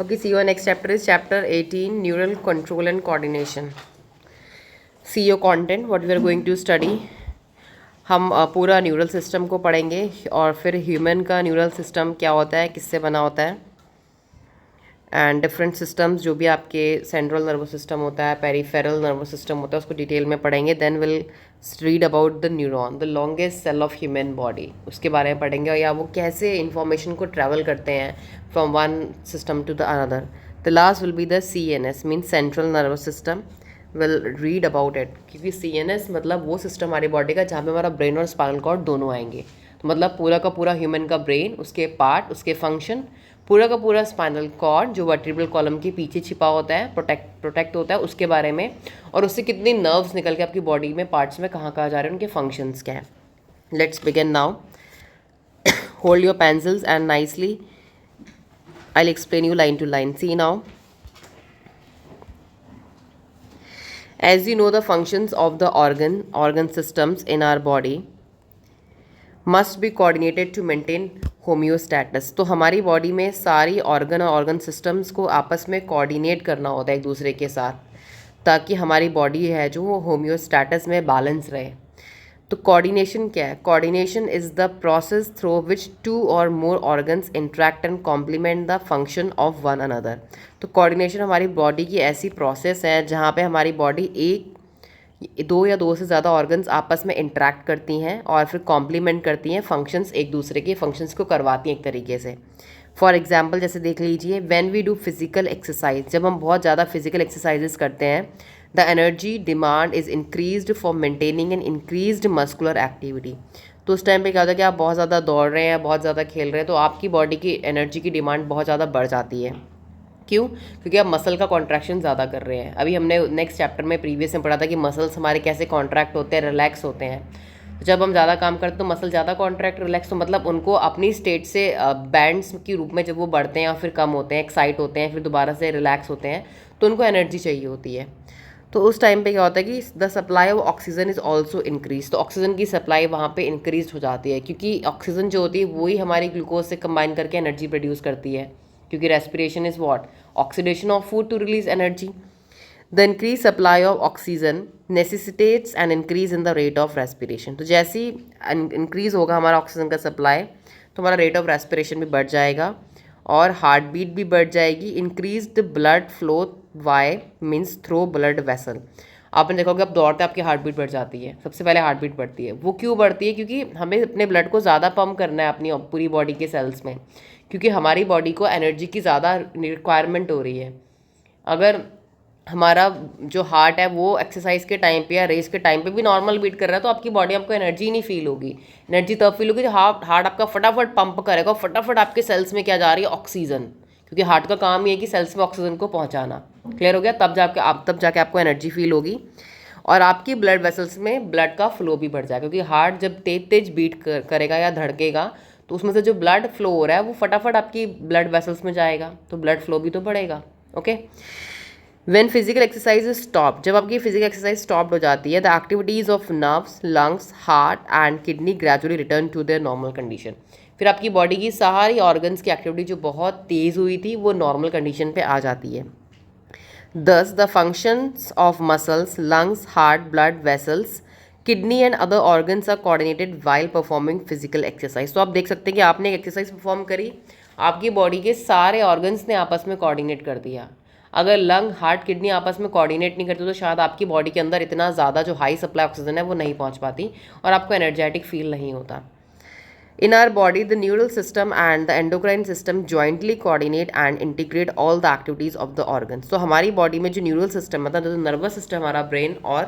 Okay, see your next chapter is chapter 18, Neural Control and Coordination. See your content, what we are going to study. हम पूरा neural system को पढ़ेंगे और फिर human का neural system क्या होता है, किससे बना होता है, एंड डिफरेंट सिस्टम्स जो भी आपके सेंट्रल नर्वस सिस्टम होता है, पेरिफेरल नर्वस सिस्टम होता है, उसको डिटेल में पढ़ेंगे. Then will read about the neuron, the longest cell of human body, उसके बारे में पढ़ेंगे और या वो कैसे इंफॉर्मेशन को ट्रैवल करते हैं from one system to the another. The last will be the CNS means central nervous system. Will read about it, क्योंकि CNS मतलब वो सिस्टम हमारी बॉडी का जहाँ पे हमारा ब्रेन और स्पाइनल कॉर्ड दोनों आएंगे. तो मतलब पूरा का पूरा ह्यूमन का ब्रेन, उसके पार्ट, उसके फंक्शन, पूरा का पूरा स्पाइनल कॉर्ड जो वर्टिब्रल कॉलम के पीछे छिपा होता है, प्रोटेक्ट होता है, उसके बारे में, और उससे कितनी नर्व्स निकल के आपकी बॉडी में पार्ट्स में कहाँ कहाँ जा रहे हैं, उनके फंक्शंस क्या है. Let's begin now. Hold your pencils and nicely I will explain you line to line. See now. As you know, the functions of the organ systems in our body must be coordinated to maintain homeostasis. तो हमारी body में सारी organ और organ systems को आपस में coordinate करना होता है एक दूसरे के साथ, ताकि हमारी बॉडी है जो वो होम्योस्टेटिस में बैलेंस रहे. तो कोऑर्डिनेशन क्या है? Coordination is the process through which two or more organs interact and complement the function of one another. तो कोऑर्डिनेशन हमारी बॉडी की ऐसी प्रोसेस है जहाँ पे हमारी बॉडी दो या दो से ज़्यादा ऑर्गन्स आपस में इंटरेक्ट करती हैं और फिर कॉम्प्लीमेंट करती हैं, फंक्शंस एक दूसरे के फंक्शंस को करवाती हैं एक तरीके से. फॉर एग्जाम्पल जैसे देख लीजिए, when we do physical exercise, जब हम बहुत ज़्यादा फिजिकल एक्सरसाइजेस करते हैं, the energy demand is increased for maintaining an increased muscular activity. तो उस टाइम पे क्या होता है कि आप बहुत ज़्यादा दौड़ रहे हैं, बहुत ज़्यादा खेल रहे हैं, तो आपकी बॉडी की एनर्जी की डिमांड बहुत ज़्यादा बढ़ जाती है. क्यों? क्योंकि आप मसल का कॉन्ट्रैक्शन ज़्यादा कर रहे हैं. अभी हमने नेक्स्ट चैप्टर में प्रीवियस में पढ़ा था कि मसल्स हमारे कैसे कॉन्ट्रैक्ट होते हैं, रिलैक्स होते हैं. तो जब हम ज़्यादा काम करते हैं तो मसल ज़्यादा कॉन्ट्रैक्ट रिलैक्स, तो मतलब उनको अपनी स्टेट से बैंड्स के रूप में जब वो बढ़ते हैं और फिर कम होते हैं, एक्साइट होते हैं, फिर दोबारा से रिलैक्स होते हैं, तो उनको एनर्जी चाहिए होती है. तो उस टाइम पे क्या होता है कि the supply of oxygen is also increase. तो ऑक्सीजन की सप्लाई वहाँ पे इंक्रीज हो जाती है, क्योंकि ऑक्सीजन जो होती है वही हमारी ग्लूकोज से कंबाइन करके एनर्जी प्रोड्यूस करती है, क्योंकि respiration is what, oxidation of food to release energy. The increase supply of oxygen necessitates an increase in the rate of respiration. तो जैसे ही इंक्रीज होगा हमारा ऑक्सीजन का सप्लाई, तो हमारा रेट ऑफ रेस्पिरेशन भी बढ़ जाएगा और हार्ट बीट भी बढ़ जाएगी. Increase the blood flow, via means through blood vessel. आपने देखोगे अब दौड़ते आपकी हार्ट बीट बढ़ जाती है, सबसे पहले हार्ट बीट बढ़ती है. वो क्यों बढ़ती है? क्योंकि हमें अपने ब्लड को ज़्यादा पंप करना है अपनी पूरी बॉडी के सेल्स में, क्योंकि हमारी बॉडी को एनर्जी की ज़्यादा रिक्वायरमेंट हो रही है. अगर हमारा जो हार्ट है वो एक्सरसाइज के टाइम पे या रेस के टाइम पे भी नॉर्मल बीट कर रहा है, तो आपकी बॉडी आपको एनर्जी नहीं फील होगी. एनर्जी तब फील होगी जब हार्ट आपका फटाफट पंप करेगा, फटाफट आपके सेल्स में क्या जा रही है, ऑक्सीजन, क्योंकि हार्ट का काम ही है कि सेल्स में ऑक्सीजन को पहुंचाना. क्लियर हो गया? तब जाके आपको एनर्जी फील होगी और आपकी ब्लड वेसल्स में ब्लड का फ्लो भी बढ़ जाएगा, क्योंकि हार्ट जब तेज तेज बीट करेगा या धड़केगा, तो उसमें से जो ब्लड फ्लो हो रहा है वो फटाफट आपकी ब्लड वेसल्स में जाएगा, तो ब्लड फ्लो भी तो बढ़ेगा. Okay. When physical exercise is stop, जब आपकी फिजिकल एक्सरसाइज स्टॉप हो जाती है, the activities of nerves, lungs, heart and kidney gradually return to their normal condition. फिर आपकी बॉडी की सारी ऑर्गन्स की एक्टिविटी जो बहुत तेज़ हुई थी वो नॉर्मल कंडीशन पे आ जाती है. Thus the functions of muscles, lungs, heart, blood vessels, kidney and other organs are coordinated while performing physical exercise. तो आप देख सकते हैं कि आपने एक एक्सरसाइज परफॉर्म करी, आपकी बॉडी के सारे ऑर्गन्स ने आपस में कोऑर्डिनेट कर दिया. अगर लंग, हार्ट, किडनी आपस में कोऑर्डिनेट नहीं करते तो शायद आपकी बॉडी के अंदर इतना ज़्यादा जो हाई सप्लाई ऑक्सीजन है वो नहीं पहुंच पाती और आपको एनर्जेटिक फील नहीं होता. In our body, the neural system and the endocrine system jointly coordinate and integrate all the activities of the organs. तो हमारी बॉडी में जो न्यूरल सिस्टम मतलब जो नर्वस सिस्टम हमारा ब्रेन और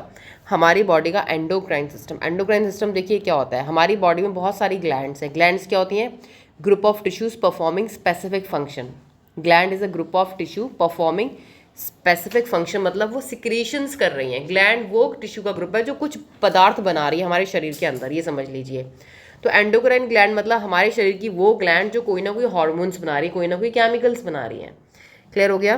हमारी बॉडी का एंडोक्राइन सिस्टम. एंडोक्राइन सिस्टम देखिए क्या होता है, हमारी बॉडी में बहुत सारी ग्लैंड्स हैं. ग्लैंड्स क्या होती हैं? Group of tissues performing specific function. Gland is a group of tissue performing specific function, मतलब वो सिक्रीशंस कर रही हैं. ग्लैंड वो टिश्यू का ग्रुप है जो कुछ पदार्थ बना रही है हमारे शरीर के अंदर, ये समझ लीजिए. तो एंडोक्राइन ग्लैंड मतलब हमारे शरीर की वो ग्लैंड जो कोई ना कोई हार्मोन्स बना रही है, कोई ना कोई केमिकल्स बना रही हैं. क्लियर हो गया?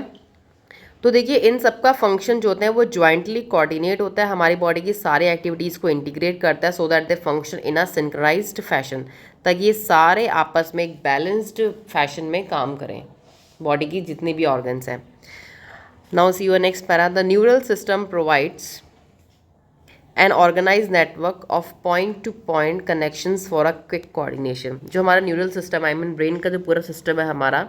तो देखिए इन सब का फंक्शन जो होते हैं वो ज्वाइंटली कोऑर्डिनेट होता है, हमारी बॉडी की सारी एक्टिविटीज़ को इंटीग्रेट करता है, so that they function in a synchronized fashion, ताकि ये सारे आपस में एक बैलेंस्ड फैशन में काम करें. बॉडी की जितनी भी ऑर्गन्स हैं। Now see your next para, the neural system provides an organise network of point to point connections for a quick coordination. जो हमारा न्यूरल सिस्टम है, आई मीन ब्रेन का जो पूरा सिस्टम है हमारा,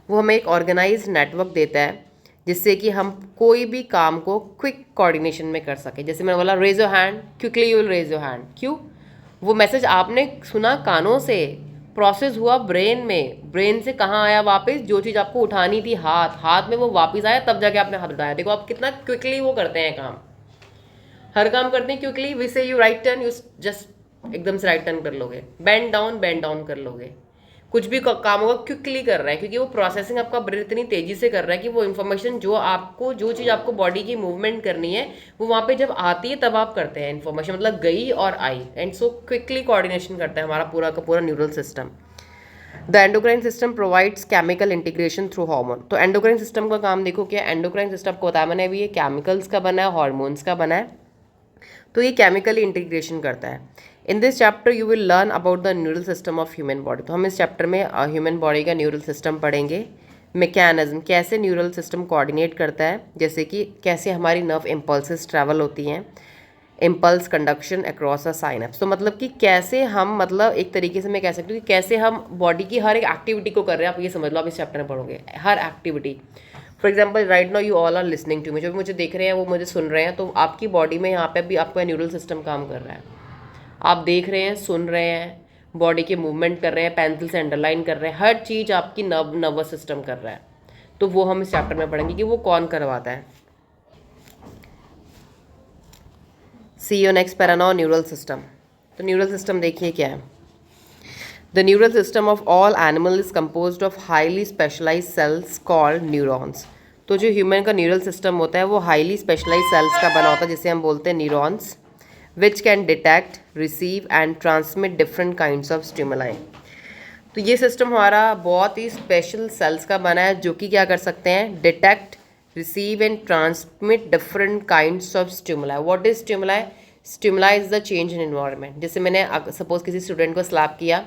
वो हमें एक ऑर्गेनाइज नेटवर्क देता है जिससे कि हम कोई भी काम को क्विक कोऑर्डिनेशन में कर सके। जैसे मैंने बोला raise your hand, quickly you will raise your hand. क्यों? वो मैसेज आपने सुना कानों से, प्रोसेस हुआ ब्रेन में, ब्रेन से कहाँ आया वापस, जो चीज़ आपको उठानी थी हाथ में वो वापस आया, तब जाके आपने हाथ उठाया। देखो आप कितना क्विकली वो करते हैं काम, हर काम करते हैं क्विकली। वी से you right turn, you just एकदम से राइट टर्न कर लोगे, बेंड डाउन कर लोगे, कुछ भी काम होगा क्विकली कर रहा है, क्योंकि वो प्रोसेसिंग आपका ब्रेन इतनी तेजी से कर रहा है कि वो इन्फॉर्मेशन जो चीज़ आपको बॉडी की मूवमेंट करनी है वो वहाँ पे जब आती है तब आप करते हैं। इन्फॉर्मेशन मतलब गई और आई, एंड सो क्विकली कोऑर्डिनेशन करता है हमारा पूरा का पूरा neural system. The endocrine system provides chemical integration through hormone. तो एंडोक्राइन सिस्टम का काम देखो क्या, एंडोक्राइन सिस्टम को बताया मैंने अभी, ये केमिकल्स का बना है, हॉर्मोन्स का बना है, तो ये केमिकली इंटीग्रेशन करता है। In this chapter you will learn about the neural system of human body. तो हम इस चैप्टर में ह्यूमन बॉडी का न्यूरल सिस्टम पढ़ेंगे, मैकेनिज्म, कैसे न्यूरल सिस्टम कोऑर्डिनेट करता है, जैसे कि कैसे हमारी नर्व इम्पल्सेस ट्रैवल होती हैं, impulse conduction across a synapse. तो मतलब कि कैसे हम, मतलब एक तरीके से मैं कह सकती हूँ कि कैसे हम बॉडी की हर एक एक्टिविटी को कर रहे हैं। आप ये समझ लो, आप इस चैप्टर में पढ़ोगे हर activity. For example right now you all are listening to me, जो भी मुझे देख रहे हैं वो मुझे सुन रहे हैं, तो आपकी बॉडी में यहाँ पे भी आपका न्यूरल सिस्टम काम कर रहा है। आप देख रहे हैं, सुन रहे हैं, बॉडी के मूवमेंट कर रहे हैं, पेंसिल से अंडरलाइन कर रहे हैं, हर चीज़ आपकी नर्वस सिस्टम कर रहा है। तो वो हम इस चैप्टर में पढ़ेंगे कि वो कौन करवाता है। See your next para now, neural system. तो न्यूरल सिस्टम देखिए क्या है। The neural system of all animal is composed of highly specialised cells called neurons. तो जो ह्यूमन का न्यूरल सिस्टम होता है वो हाईली स्पेशलाइज्ड सेल्स का बना होता है, जिसे हम बोलते हैं neurons, which can detect, receive and transmit different kinds of stimuli। तो ये सिस्टम हमारा बहुत ही स्पेशल सेल्स का बना है, जो कि क्या कर सकते हैं, detect, receive and transmit different kinds of stimuli. What is stimuli? Stimuli is the change in environment. जैसे मैंने सपोज किसी स्टूडेंट को स्लैप किया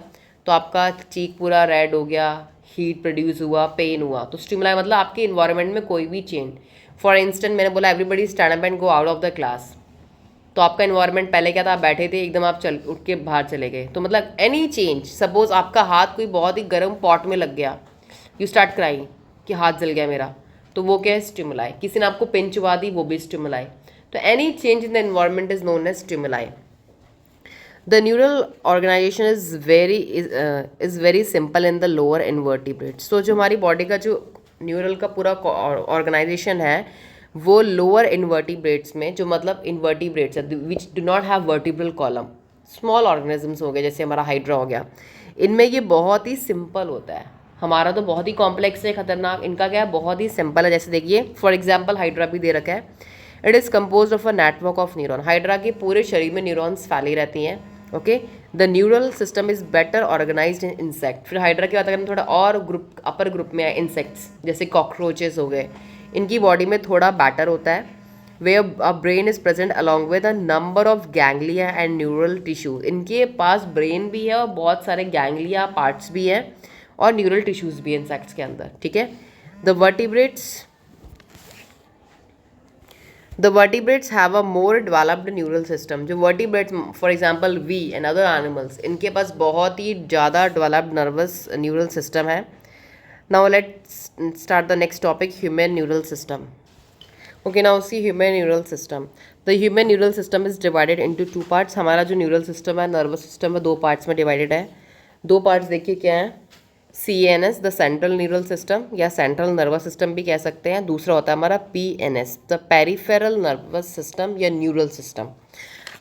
तो आपका चीक पूरा रेड हो गया, हीट प्रोड्यूस हुआ, पेन हुआ, तो स्टिमुलाई मतलब आपके इन्वायरमेंट में कोई भी चेंज। फॉर इंस्टेंट मैंने बोला everybody stand up and go out of the class, तो आपका इन्वायरमेंट पहले क्या था, आप बैठे थे, एकदम आप उठ के बाहर चले गए। तो मतलब एनी चेंज, सपोज आपका हाथ कोई बहुत ही गर्म पॉट में लग गया, यू स्टार्ट क्राइंग कि हाथ जल गया मेरा, तो वो क्या है, स्टिमुलाई। किसी ने आपको पिन चुबा दी, वो भी स्टिमुलाई। तो any change in the environment is known as stimuli. The neural organisation is very simple in the lower invertebrates. तो जो हमारी बॉडी का जो न्यूरल का पूरा ऑर्गेनाइजेशन है वो लोअर इन्वर्टिब्रेट्स में, जो मतलब इन्वर्टिब्रेट्स है which do not have vertebral column, small organisms हो गए, जैसे हमारा हाइड्रा हो गया, इनमें ये बहुत ही सिंपल होता है। हमारा तो बहुत ही कॉम्प्लेक्स है, खतरनाक, इनका क्या है, बहुत ही सिंपल है। जैसे देखिए फॉर एग्जाम्पल हाइड्रा भी दे रखा है, it is compose of a network of neuron. Hydra के पूरे शरीर में न्यूरॉन्स फैली रहती हैं। Okay, the neural system is better organised in insect. फिर हाइड्रा की बात अगर थोड़ा और ग्रुप अपर ग्रुप में है, इंसेक्ट्स जैसे कॉकरोचेस हो गए, इनकी बॉडी में थोड़ा बैटर होता है, where a brain is present along with a number of ganglia and neural tissues. इनके पास ब्रेन भी है और बहुत सारे गैंग्लिया पार्ट्स भी हैं और न्यूरल टिश्यूज भी हैं इंसेक्ट्स के अंदर। ठीक है, the vertebrates have a more developed neural system. जो vertebrates for example we and other animals, इनके पास बहुत ही ज़्यादा डेवलप्ड नर्वस न्यूरल सिस्टम है। Now let's start the next topic, human neural system. Okay, now see human neural system. The human neural system is divided into two parts. हमारा जो neural system है, nervous system है, दो parts में divided है। दो parts देखिए क्या है, CNS the central neural system या central nervous system भी कह सकते हैं, दूसरा होता है हमारा PNS the peripheral nervous system या neural system।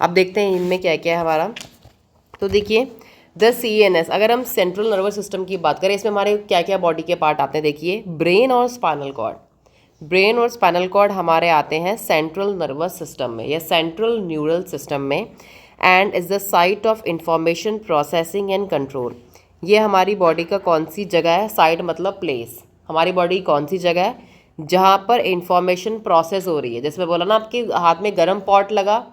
अब देखते हैं इनमें क्या क्या है हमारा। तो देखिए द CNS, अगर हम सेंट्रल नर्वस सिस्टम की बात करें, इसमें हमारे क्या क्या बॉडी के पार्ट आते हैं, देखिए ब्रेन और स्पाइनल कॉर्ड। ब्रेन और स्पाइनल कॉर्ड हमारे आते हैं सेंट्रल नर्वस सिस्टम में या सेंट्रल न्यूरल सिस्टम में, and is the site of information processing and control. ये हमारी बॉडी का कौन सी जगह है, साइट मतलब प्लेस, हमारी बॉडी कौन सी जगह है जहाँ पर इंफॉर्मेशन प्रोसेस हो रही है। जैसे मैं बोला ना, आपके हाथ में गर्म पॉट लगा,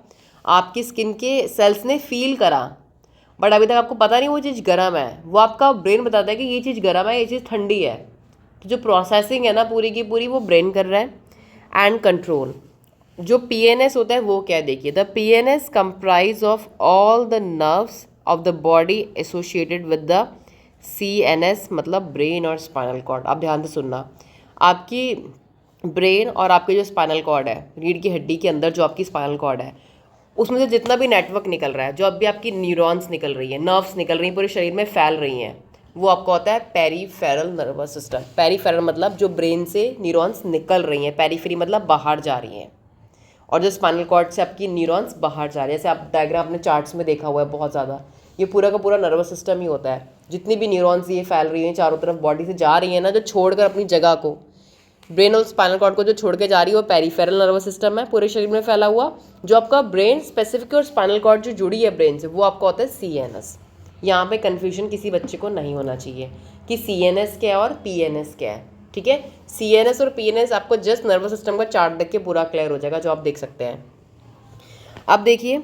आपकी स्किन के सेल्स ने फील करा, बट अभी तक आपको पता नहीं वो चीज़ गर्म है, वो आपका ब्रेन बताता है कि ये चीज़ गर्म है, ये चीज़ ठंडी है। तो जो प्रोसेसिंग है ना पूरी की पूरी वो ब्रेन कर रहा है। एंड कंट्रोल, जो पीएनएस होता है वो क्या है देखिए, the PNS comprise of all the nerves of the body associated with the CNS, मतलब ब्रेन और स्पाइनल कॉर्ड। आप ध्यान से सुनना, आपकी ब्रेन और आपके जो स्पाइनल कॉर्ड है, रीढ़ की हड्डी के अंदर जो आपकी स्पाइनल कॉर्ड है, उसमें से जितना भी नेटवर्क निकल रहा है, जो अभी आपकी न्यूरॉन्स निकल रही है, नर्व्स निकल रही हैं, पूरे शरीर में फैल रही हैं, वो आपका होता है पेरीफेरल नर्वस सिस्टम। पेरीफेरल मतलब जो ब्रेन से न्यूरॉन्स निकल रही हैं, पेरीफेरी मतलब बाहर जा रही हैं, और जो स्पाइनल कॉर्ड से आपकी न्यूरॉन्स बाहर जा रही है, जैसे आप डायग्राम अपने चार्ट्स में देखा हुआ है बहुत ज़्यादा, ये पूरा का पूरा नर्वस सिस्टम ही होता है। जितनी भी न्यूरॉन्स ये फैल रही हैं चारों तरफ बॉडी से जा रही हैं ना, जो छोड़कर अपनी जगह को, ब्रेन और स्पाइनल कॉर्ड को जो छोड़ के जा रही है वो पेरीफेरल नर्वस सिस्टम है, पूरे शरीर में फैला हुआ। जो आपका ब्रेन स्पेसिफिक और स्पाइनल कॉर्ड जो जुड़ी है ब्रेन से, वो आपका होता है सीएनएस। यहाँ पे कन्फ्यूजन किसी बच्चे को नहीं होना चाहिए कि सीएनएस क्या है और पीएनएस क्या है, ठीक है। सीएनएस और पीएनएस आपको जस्ट नर्वस सिस्टम का चार्ट देख के पूरा क्लियर हो जाएगा, जो आप देख सकते हैं। अब देखिए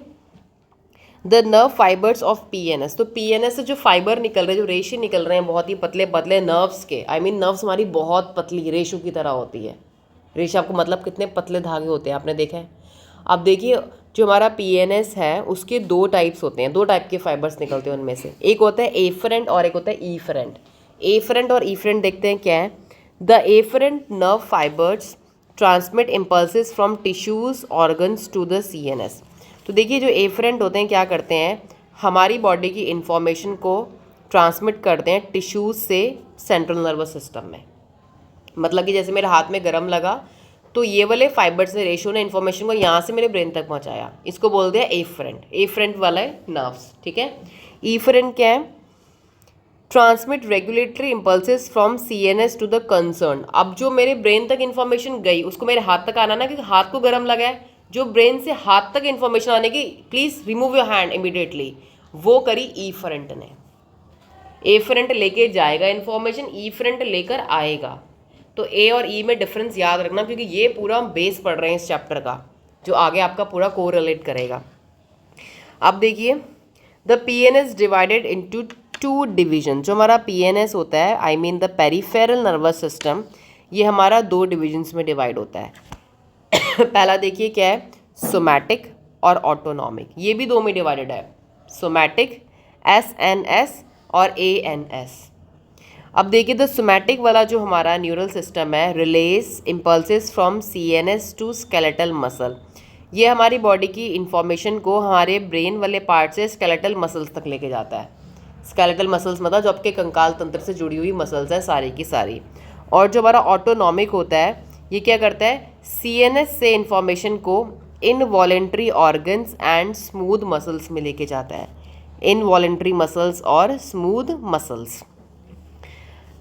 the nerve fibres of PNS, तो पीएनएस से जो फाइबर निकल रहे हैं, जो रेशे निकल रहे हैं बहुत ही पतले पतले नर्व्स के, आई मीन नर्व्स हमारी बहुत पतली रेशों की तरह होती है। रेशे आपको मतलब कितने पतले धागे होते हैं, आपने देखा है। अब देखिए जो हमारा पीएनएस है उसके दो टाइप्स होते हैं, दो टाइप के फाइबर्स निकलते हैं उनमें से, एक होता है एफरेंट और एक होता है ईफरेंट। एफरेंट और ईफरेंट देखते हैं क्या है। The afferent nerve fibres transmit impulses from tissues organs to the CNS. तो देखिए जो एफरेंट होते हैं क्या करते हैं, हमारी बॉडी की इंफॉर्मेशन को ट्रांसमिट करते हैं टिश्यूज से सेंट्रल नर्वस सिस्टम में। मतलब कि जैसे मेरे हाथ में गरम लगा तो ये वाले फाइबर से रेशो ने इन्फॉर्मेशन को यहाँ से मेरे ब्रेन तक पहुँचाया, इसको बोलते हैं एफरेंट। एफरेंट वाला है नर्व्स, ठीक है। ईफरेंट क्या है, transmit regulatory impulses from CNS to the concern. अब जो मेरे ब्रेन तक इन्फॉर्मेशन गई उसको मेरे हाथ तक आना ना, क्योंकि हाथ को गर्म लगा है, जो ब्रेन से हाथ तक इन्फॉर्मेशन आने की, please remove your hand immediately, वो करी ईफरेंट ने। एफरेंट लेके जाएगा इन्फॉर्मेशन, ईफरेंट लेकर आएगा। तो ए और ई में डिफरेंस याद रखना, क्योंकि ये पूरा बेस पढ़ रहे हैं इस चैप्टर का, जो आगे आपका पूरा कोरिलेट करेगा। अब देखिए the PNS divided into two division. जो हमारा पीएनएस होता है, I mean the peripheral nervous system, ये हमारा दो डिविजन्स में डिवाइड होता है। पहला देखिए क्या है, सोमैटिक और ऑटोनॉमिक, ये भी दो में डिवाइडेड है, सोमैटिक एसएनएस और एएनएस। अब देखिए द सोमैटिक वाला जो हमारा न्यूरल सिस्टम है, relays impulses from CNS to skeletal muscle. ये हमारी बॉडी की इंफॉर्मेशन को हमारे ब्रेन वाले पार्ट से स्केलेटल मसल्स तक लेके जाता है। स्केलेटल मसल्स मतलब जो आपके कंकाल तंत्र से जुड़ी हुई मसल्स हैं सारी की सारी। और जो हमारा ऑटोनॉमिक होता है, ये क्या करता है, सीएनएस से इंफॉर्मेशन को involuntary organs and smooth muscles में लेके जाता है। इनवॉलेंट्री मसल्स और smooth muscles.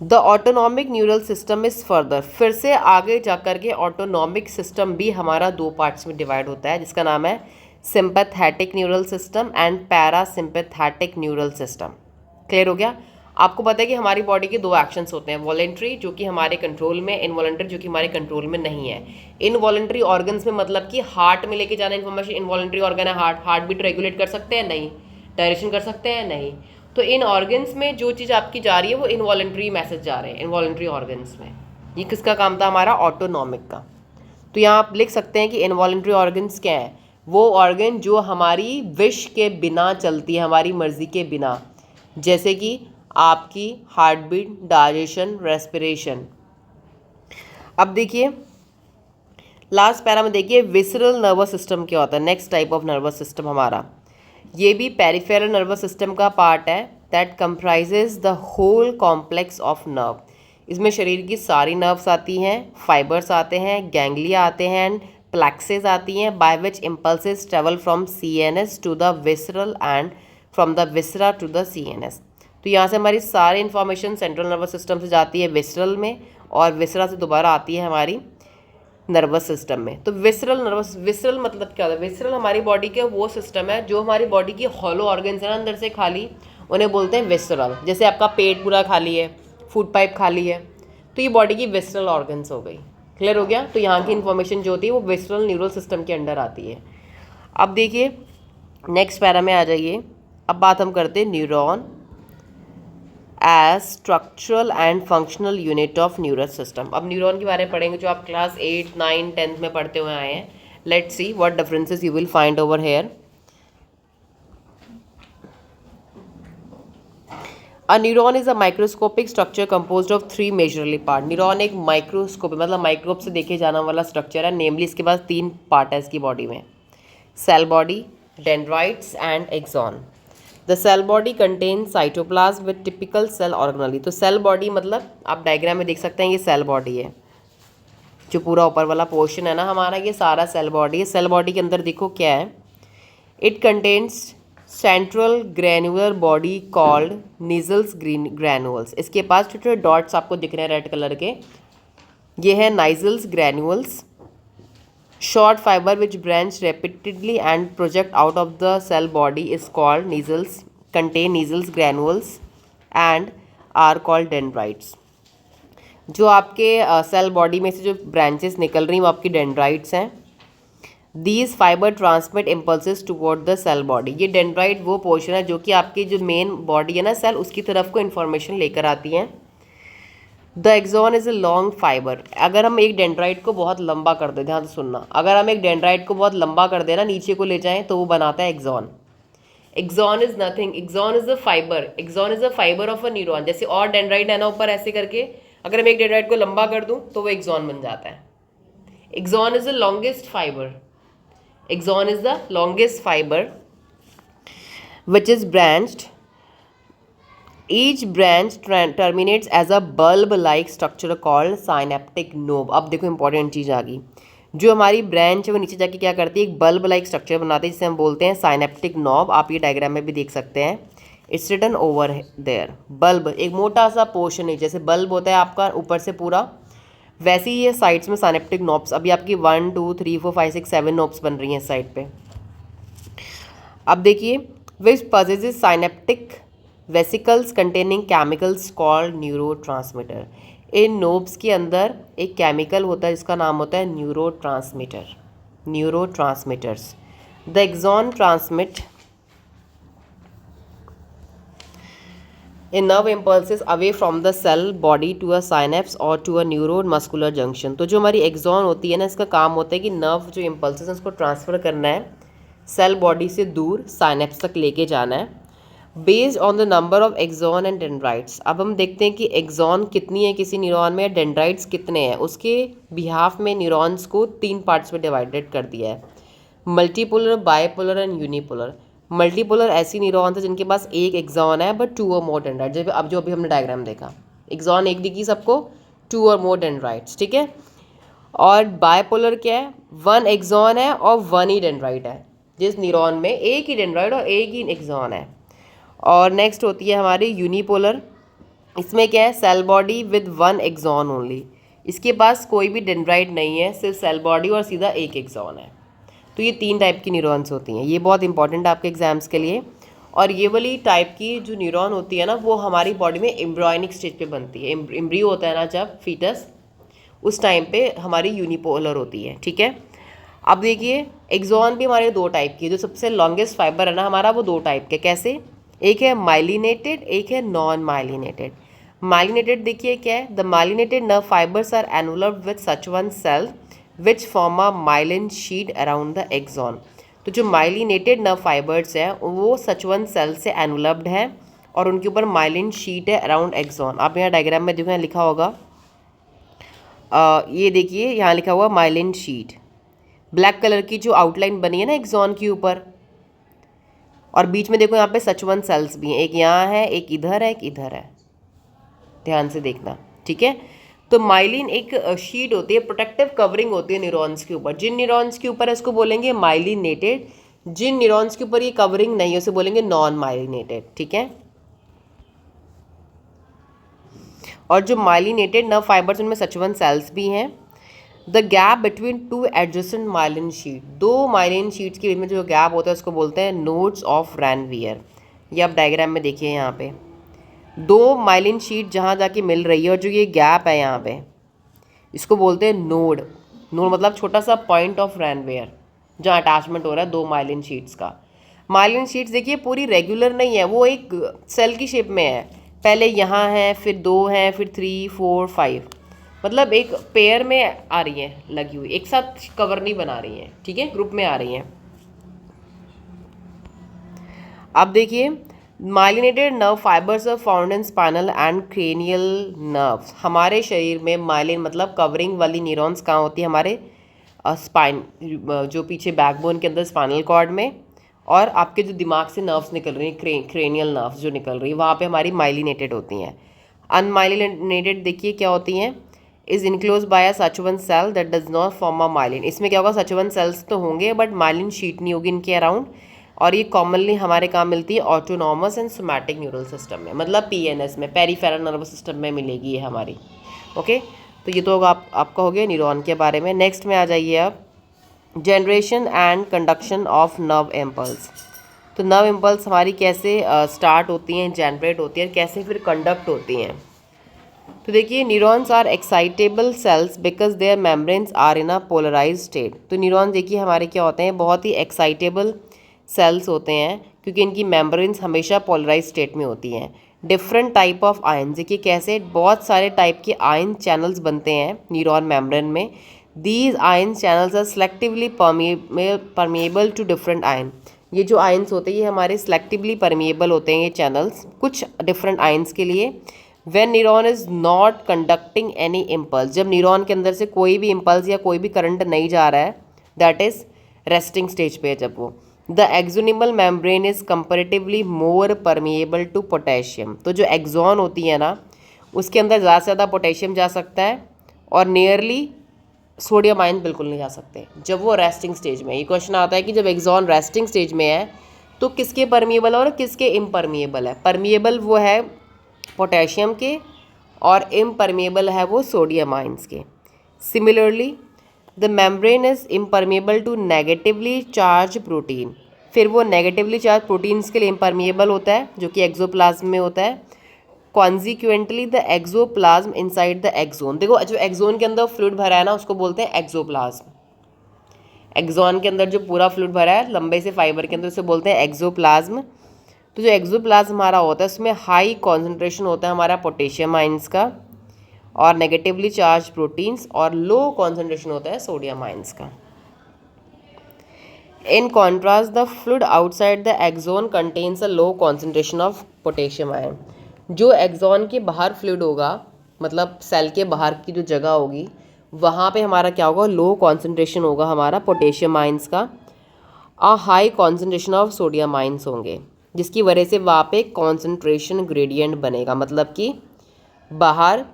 The autonomic neural system is further, फिर से आगे जाकर के ऑटोनॉमिक सिस्टम भी हमारा दो पार्ट्स में डिवाइड होता है, जिसका नाम है sympathetic neural system and parasympathetic neural system. Clear हो गया। आपको पता है कि हमारी बॉडी के दो एक्शंस होते हैं, वॉलेंट्री जो कि हमारे कंट्रोल में, इनवॉलेंट्री जो कि हमारे कंट्रोल में नहीं है। इनवॉलेंट्री ऑर्गन्स में मतलब कि हार्ट में लेके जाना इन्फॉर्मेशन, इनवॉलेंट्री ऑर्गन है हार्ट, हार्ट बीट रेगुलेट कर सकते हैं नहीं, डायरेक्शन कर सकते हैं नहीं। तो इन ऑर्गन्स में जो चीज़ आपकी जा रही है वो इनवॉलेंट्री मैसेज जा रहे हैं इनवॉलेंट्री ऑर्गन्स में। ये किसका काम था, हमारा ऑटोनॉमिक का। तो यहाँ आप लिख सकते हैं कि इनवॉलेंट्री ऑर्गन्स क्या है, वो ऑर्गन जो हमारी विश के बिना चलती है, हमारी मर्जी के बिना, जैसे कि आपकी हार्ट बीट, डाइजेशन, रेस्पिरेशन। अब देखिए लास्ट पैरा में देखिए विसरल नर्वस सिस्टम क्या होता है, next type of nervous system हमारा, ये भी पेरिफेरल नर्वस सिस्टम का पार्ट है, that comprises the whole complex of nerve. इसमें शरीर की सारी नर्व्स आती हैं, फाइबर्स आते हैं, गैंग्लिया आते हैं, प्लेक्सेस आती हैं, by which impulses travel from CNS to the visceral and from the viscera to the CNS. तो यहाँ से हमारी सारी इन्फॉर्मेशन सेंट्रल नर्वस सिस्टम से जाती है विसरल में, और विसरा से दोबारा आती है हमारी नर्वस सिस्टम में। तो विसरल मतलब क्या होता है, विसरल हमारी बॉडी का वो सिस्टम है जो हमारी बॉडी की हॉलो ऑर्गन्स है ना अंदर से खाली, उन्हें बोलते हैं विसरल। जैसे आपका पेट पूरा खाली है, फूड पाइप खाली है, तो ये बॉडी की विसरल ऑर्गन्स हो गई। क्लियर हो गया। तो यहाँ की इन्फॉर्मेशन जो होती है वो विसरल न्यूरल सिस्टम के अंडर आती है। अब देखिए नेक्स्ट पैरा में आ जाइए। अब बात हम करते हैं neuron as structural and functional unit of nervous system. अब न्यूरॉन के बारे में पढ़ेंगे जो आप क्लास 8, 9, 10 में पढ़ते हुए आए हैं। Let's see what differences you will find over here. A neuron is a microscopic structure composed of 3 majorly part. Neuron एक माइक्रोस्कोप मतलब माइक्रोस्कोप से देखे जाने वाला स्ट्रक्चर है, नेमली इसके पास 3 पार्ट है इसकी बॉडी में, cell body, dendrites and axon. The cell body contain cytoplasm with typical cell organelle. तो सेल बॉडी मतलब आप डायग्राम में देख सकते हैं, ये सेल बॉडी है, जो पूरा ऊपर वाला पोर्शन है ना हमारा, ये सारा सेल बॉडी है। सेल बॉडी के अंदर देखो क्या है, it contains central granular body called Nissl's granules. इसके पास छोटे छोटे डॉट्स आपको दिख रहे हैं रेड कलर के, ये है नाइजल्स granules. Short fiber which branch repeatedly and project out of the cell body is called needles, contain needles granules and are called dendrites। जो आपके सेल बॉडी में से जो ब्रांचेस निकल रही हैं वो आपकी डेंड्राइट्स हैं। These fiber transmit impulses toward the cell body। ये डेंड्राइट वो पोर्शन है जो कि आपकी जो मेन बॉडी है ना सेल, उसकी तरफ को इन्फॉर्मेशन लेकर आती हैं। The axon is a long fibre. अगर हम एक डेंड्राइट को बहुत लंबा कर दें, ध्यान से सुनना, अगर हम एक डेंड्राइट को बहुत लंबा कर दें ना, नीचे को ले जाएं, तो वो बनाता है axon. Axon is nothing, axon is a fibre, axon is a fibre of a neuron. जैसे और डेंड्राइट है ना ऊपर ऐसे करके, अगर मैं एक डेंड्राइट को लंबा कर दूं तो वो एक्सॉन बन जाता है। Axon is the longest fiber, axon is the longest fiber which is branched. Each branch terminates as a bulb-like structure called synaptic knob। अब देखो इंपॉर्टेंट चीज़ आ गई, जो हमारी ब्रांच है वो नीचे जाके क्या करती है, एक बल्ब लाइक स्ट्रक्चर बनाती है जिसे हम बोलते हैं साइनेप्टिक नॉब। आप ये डायग्राम में भी देख सकते हैं, it's written over there. Bulb एक मोटा सा पोर्शन है, जैसे बल्ब होता है आपका ऊपर से पूरा, वैसे ही ये साइड्स में साइनेप्टिक नॉब्स। अभी आपकी 1, 2, 3, 4, 5, 6, 7 नॉब्स बन रही हैं साइड पे। अब देखिए, which possesses synaptic vesicles containing chemicals called neurotransmitter. इन नोब्स के अंदर एक केमिकल होता है जिसका नाम होता है neurotransmitter, neurotransmitters. The axon transmit in nerve impulses away from the cell body to a synapse or to a neuro muscular junction. तो जो हमारी एक्सॉन होती है ना, इसका काम होता है कि नर्व जो इम्पल्सेस हैं उसको ट्रांसफ़र करना है, सेल बॉडी से दूर साइनेप्स तक लेके जाना है, based on the number of axon and dendrites. अब हम देखते हैं कि एक्सॉन कितनी है किसी न्यूरॉन में, डेंड्राइट्स कितने हैं। उसके बिहाफ में न्यूरॉन्स को 3 पार्ट्स में डिवाइडेड कर दिया है, multipolar, bipolar and unipolar. Multipolar ऐसी न्यूरॉन्स है जिनके पास एक एक्सॉन है बट 2 और मोर डेंड्राइट। जब अब जो अभी हमने डायग्राम देखा, एक्सॉन एक दिखी सबको, 2 और मोर डेंड्राइट्स, ठीक है। और बायपोलर क्या है, 1 एक्सॉन है और 1 ही डेंड्राइट है, जिस न्यूरॉन में एक ही डेंड्राइट और एक ही एक्सॉन है। और नेक्स्ट होती है हमारी यूनिपोलर, इसमें क्या है, cell body with 1 axon only. इसके पास कोई भी डेंड्राइट नहीं है, सिर्फ सेल बॉडी और सीधा एक एक्सॉन है। तो ये 3 टाइप की न्यूरॉन्स होती हैं, ये बहुत इंपॉर्टेंट है आपके एग्जाम्स के लिए। और ये वाली टाइप की जो न्यूरॉन होती है ना, वो हमारी बॉडी में एम्ब्रियोनिक स्टेज पे बनती है। एम्ब्रियो होता है ना जब फीटस, उस टाइम पे हमारी यूनिपोलर होती है, ठीक है। अब देखिए, एक्सॉन भी हमारे 2 टाइप की है। जो सबसे लॉन्गेस्ट फाइबर है ना हमारा, वो 2 टाइप के। कैसे, एक है माइलिनेटेड, एक है नॉन माइलिनेटेड। माइलिनेटेड देखिए क्या है, the myelinated nerve fibers are enveloped with such one cell which form a myelin sheath around the axon. तो जो माइलिनेटेड नर्व फाइबर्स हैं वो सच वन सेल से एनवलप्ड है और उनके ऊपर माइलिन शीट है अराउंड एक्सॉन। आप यहाँ डायग्राम में देखो, यहाँ लिखा होगा, ये देखिए यहाँ लिखा हुआ माइलिन शीट, ब्लैक कलर की जो आउटलाइन बनी है ना एक्सॉन के ऊपर, और बीच में देखो यहाँ पे सच वन सेल्स भी हैं, एक यहाँ है, एक इधर है, एक इधर है, ध्यान से देखना, ठीक है। तो माइलिन एक शीट होती है, प्रोटेक्टिव कवरिंग होती है न्यूरॉन्स के ऊपर। जिन न्यूरॉन्स के ऊपर है उसको बोलेंगे माइलिनेटेड, जिन न्यूरॉन्स के ऊपर ये कवरिंग नहीं है उसे बोलेंगे नॉन माइलिनेटेड, ठीक है। और जो माइलिनेटेड नर्व फाइबर्स उनमें सच वन सेल्स भी हैं। The gap between 2 adjacent myelin sheath, 2 myelin sheets के बीच में जो गैप होता है उसको बोलते हैं नोड्स ऑफ रैनवियर। ये आप डायग्राम में देखिए, यहाँ पे 2 माइलिन शीट जहाँ जाके मिल रही है और जो ये गैप है यहाँ पे, इसको बोलते हैं नोड। नोड मतलब छोटा सा पॉइंट ऑफ रैनवियर जहाँ अटैचमेंट हो रहा है 2 माइलिन शीट्स का। माइलिन शीट्स देखिए पूरी रेगुलर नहीं है, वो एक सेल की शेप में है, पहले यहाँ है, फिर 2 हैं, फिर 3 4 5, मतलब एक पेयर में आ रही हैं लगी हुई, एक साथ कवर नहीं बना रही हैं, ठीक है, ग्रुप में आ रही हैं। अब देखिए, myelinated nerve fibers are found in spinal and cranial nerves. हमारे शरीर में माइलिन मतलब कवरिंग वाली न्यूरॉन्स कहाँ होती है? हमारे स्पाइन, जो पीछे बैकबोन के अंदर स्पाइनल कॉर्ड में, और आपके जो दिमाग से नर्व्स निकल रही हैं, क्रेनियल नर्व्स जो निकल रही है, वहाँ पे हमारी माइलिनेटेड होती हैं। अनमाइलिनेटेड देखिए क्या होती हैं? Is enclose by a Schwann cell that does not form a myelin. इसमें क्या होगा? सचुवन सेल्स तो होंगे बट माइलिन शीट नहीं होगी इनके अराउंड। और ये कॉमनली हमारे कहाँ मिलती है? Autonomous and somatic neural system में, मतलब पीएनएस में, पेरिफेरल नर्वस सिस्टम में मिलेगी ये हमारी। ओके, तो ये तो होगा आपका हो गया न्यूरॉन के बारे में। नेक्स्ट में आ जाइए आप, generation and conduction of nerve impulse. तो नर्व इम्पल्स हमारी कैसे स्टार्ट होती हैं, जनरेट होती हैं, कैसे फिर कंडक्ट होती हैं? तो देखिए, neurons are excitable cells because their membranes are in a polarize state. तो न्यूरॉन देखिए हमारे क्या होते हैं? बहुत ही एक्साइटेबल सेल्स होते हैं क्योंकि इनकी मेम्ब्रेन्स हमेशा पोलराइज स्टेट में होती हैं। डिफरेंट टाइप ऑफ आयन, देखिए कैसे बहुत सारे टाइप के आयन चैनल्स बनते हैं न्यूरॉन मेम्ब्रेन में। These ion channels are selectively permeable to different ion. ये जो आयन्स होते हैं ये हमारे सेलेक्टिवली परमिएबल होते हैं, ये चैनल्स कुछ डिफरेंट आयन्स के लिए। When neuron is not conducting any impulse, जब न्यूरॉन के अंदर से कोई भी इम्पल्स या कोई भी करंट नहीं जा रहा है, दैट इज रेस्टिंग स्टेज पे है जब वो। The axonal membrane is comparatively more permeable to potassium. तो जो एक्सॉन होती है ना, उसके अंदर ज़्यादा से ज़्यादा पोटेशियम जा सकता है और नियरली सोडियम आयन बिल्कुल नहीं जा सकते जब वो रेस्टिंग स्टेज में। ये क्वेश्चन आता है कि जब एक्सॉन रेस्टिंग स्टेज में है तो किसके परमिएबल है और किसके इम्परमिएबल है? परमिएबल वो है पोटेशियम के और इम्परमिएबल है वो सोडियम आयंस के। Similarly the membrane is impermeable to negatively charge protein. फिर वो नेगेटिवली चार्ज प्रोटीन्स के लिए इम्परमिएबल होता है जो कि एक्सोप्लाज्म में होता है। Consequently the axoplasm inside the axon, देखो जो एक्सोन के अंदर फ्लूइड भरा है ना उसको बोलते हैं एक्सोप्लाज्म। एक्सोन के अंदर जो पूरा फ्लूइड भरा है लंबे से फाइबर के अंदर उसे बोलते हैं एक्सोप्लाज्म। तो जो एक्सोप्लाज्म हमारा होता है उसमें हाई कॉन्सेंट्रेशन होता है हमारा पोटेशियम आयंस का और नेगेटिवली चार्ज प्रोटीन्स, और लो कॉन्सेंट्रेशन होता है सोडियम आयंस का। In contrast the fluid outside the axon contains a low concentration of potassium ion. जो एक्सोन के बाहर फ्लूइड होगा, मतलब सेल के बाहर की जो जगह होगी, वहाँ पे हमारा क्या होगा? लो कॉन्सेंट्रेशन होगा हमारा पोटेशियम आयंस का, और high concentration of sodium ions होंगे, जिसकी वजह से वहाँ पे कॉन्सेंट्रेशन ग्रेडियंट बनेगा। मतलब कि बाहर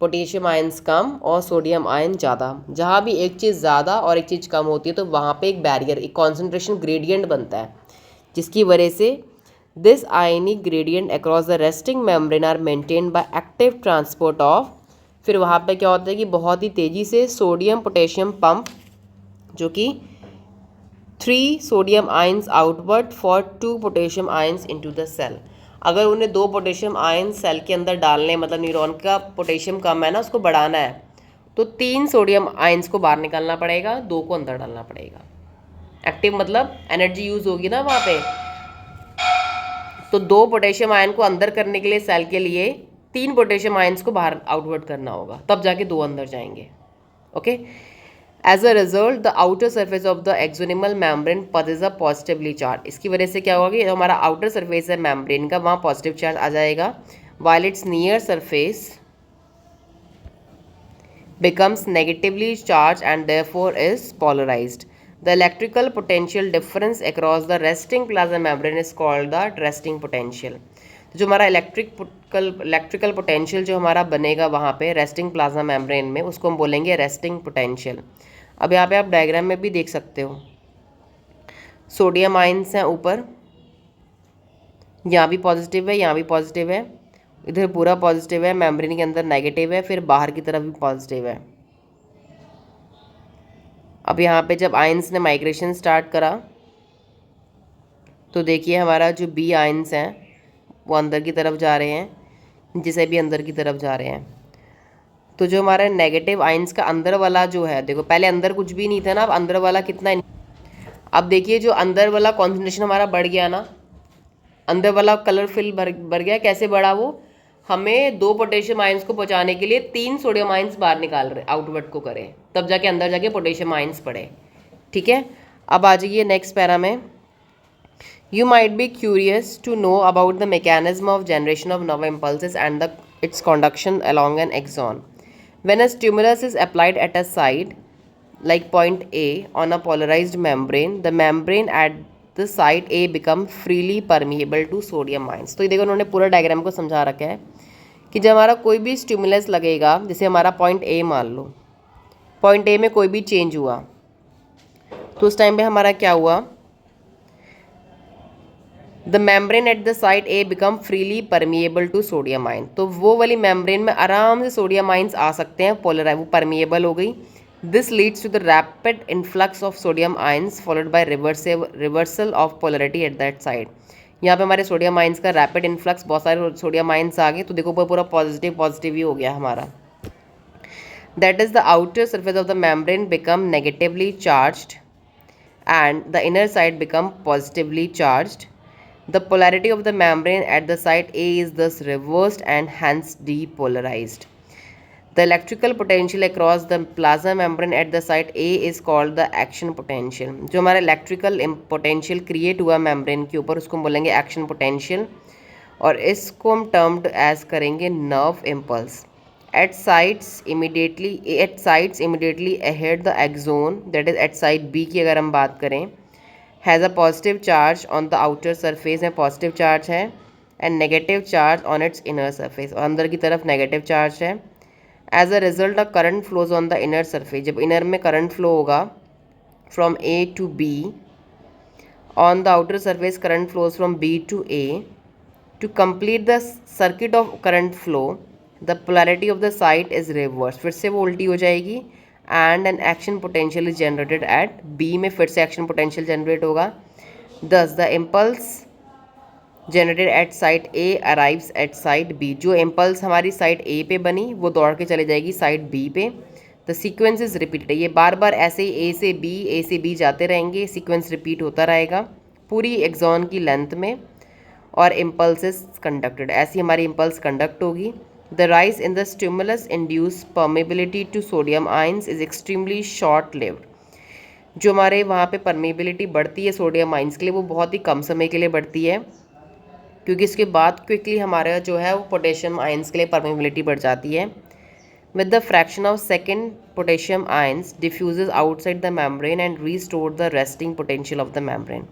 पोटेशियम आयंस कम और सोडियम आयन ज़्यादा। जहाँ भी एक चीज़ ज़्यादा और एक चीज़ कम होती है तो वहाँ पे एक बैरियर, एक कॉन्सेंट्रेशन ग्रेडियंट बनता है, जिसकी वजह से this ionic gradient across the resting membrane are maintained by active transport of. फिर वहाँ पे क्या होता है कि बहुत ही तेज़ी से सोडियम पोटेशियम पंप, जो कि 3 sodium ions outward for 2 potassium ions into the cell. अगर उन्हें 2 पोटेशियम आयन सेल के अंदर डालने, मतलब न्यूरॉन का पोटेशियम कम है ना, उसको बढ़ाना है, तो 3 सोडियम आयंस को बाहर निकालना पड़ेगा, 2 को अंदर डालना पड़ेगा। एक्टिव मतलब एनर्जी यूज होगी ना वहाँ पे, तो 2 पोटेशियम आयन को अंदर करने के लिए सेल के लिए 3 पोटेशियम आयंस को बाहर आउटवर्ड करना होगा, तब जाके 2 अंदर जाएंगे। Okay, as a result the outer surface of the axonal membrane possess a positively charged. इसकी वजह से क्या होगा कि जो हमारा आउटर सर्फेस है मेम्ब्रेन का, वहाँ पॉजिटिव चार्ज आ जाएगा, while it's near surface becomes negatively charged and therefore is polarized. The electrical potential difference across the resting plasma membrane is called the resting potential. तो जो हमारा इलेक्ट्रिकल पोटेंशियल जो हमारा बनेगा वहाँ पे रेस्टिंग प्लाज्मा मेम्ब्रेन में, उसको हम बोलेंगे रेस्टिंग पोटेंशियल। अब यहाँ पे आप डायग्राम में भी देख सकते हो, सोडियम आयंस हैं ऊपर, यहाँ भी पॉजिटिव है, यहाँ भी पॉजिटिव है, इधर पूरा पॉजिटिव है, मेम्ब्रेन के अंदर नेगेटिव है, फिर बाहर की तरफ भी पॉजिटिव है। अब यहाँ पे जब आयंस ने माइग्रेशन स्टार्ट करा तो देखिए हमारा जो बी आयंस हैं वो अंदर की तरफ जा रहे हैं, जिसे भी अंदर की तरफ जा रहे हैं। तो जो हमारा नेगेटिव आयंस का अंदर वाला जो है, देखो पहले अंदर कुछ भी नहीं था ना, अब अंदर वाला कितना, अब देखिए जो अंदर वाला कॉन्सेंट्रेशन हमारा बढ़ गया ना, अंदर वाला कलर फिल भर गया। कैसे बढ़ा वो? हमें 2 पोटेशियम आयंस को पहुंचाने के लिए 3 सोडियम आयंस बाहर निकाल रहे, आउटवर्ड को करें, तब जाके अंदर जाके पोटेशियम आयंस पड़े। ठीक है, अब आ जाइए नेक्स्ट पैरा में। You might be curious to know about the mechanism of generation of nerve impulses and the its conduction along an axon. When a stimulus is applied at a side like point A on a polarized membrane, the membrane at the site A become freely permeable to sodium ions। तो ये देखो उन्होंने पूरा diagram को समझा रखा है कि जब हमारा कोई भी स्टिमुलस लगेगा, जैसे हमारा पॉइंट ए मान लो, पॉइंट ए में कोई भी चेंज हुआ तो उस टाइम पे हमारा क्या हुआ, the membrane at the site A become freely permeable to sodium ion. तो वो वाली मेम्ब्रेन में आराम से सोडियम आयंस आ सकते हैं, पोलराइज, वो परमिएबल हो गई। This leads to the rapid influx of sodium ions followed by reversal of polarity at that side. यहाँ पे हमारे सोडियम आयंस का रैपिड इन्फ्लक्स, बहुत सारे सोडियम आयंस आ गए, तो देखो पूरा पॉजिटिव पॉजिटिव ही हो गया हमारा। That is the outer surface of the membrane become negatively charged and the inner side become positively charged. The polarity of the membrane at the site A is thus reversed and hence depolarized. The electrical potential across the plasma membrane at the site A is called the action potential। जो हमारा electrical potential create हुआ membrane के ऊपर उसको हम बोलेंगे action potential, और इसको हम टर्म्ड एज करेंगे nerve impulse. At sites immediately ahead the axon, that is at site B की अगर हम बात करें, has a positive charge on the outer surface में positive charge है and negative charge on its inner surface, और अंदर की तरफ negative charge है। As a result a current flows on the inner surface, जब inner में current flow होगा from A to B, on the outer surface current flows from B to A। To complete the circuit of current flow the polarity of the site is reversed, फिर से वो उल्टी हो जाएगी, and an action potential is generated at B में फिर से action potential generate होगा। Thus the impulse generated at site A arrives at site B। जो impulse हमारी site A पे बनी वो दौड़ के चले जाएगी site B पे। The sequence is repeated, ये बार बार ऐसे ही A से B जाते रहेंगे, sequence repeat होता रहेगा पूरी एक्सॉन की लेंथ में, और impulses conducted, ऐसी हमारी impulse conduct होगी। The rise in the stimulus induced permeability to sodium ions is extremely short lived। जो हमारे वहाँ पे permeability बढ़ती है सोडियम आइंस के लिए वो बहुत ही कम समय के लिए बढ़ती है, क्योंकि इसके बाद क्विकली हमारा जो है वो पोटेशियम आइंस के लिए permeability बढ़ जाती है। With the fraction of second potassium ions diffuses outside the membrane and restore the resting potential of the membrane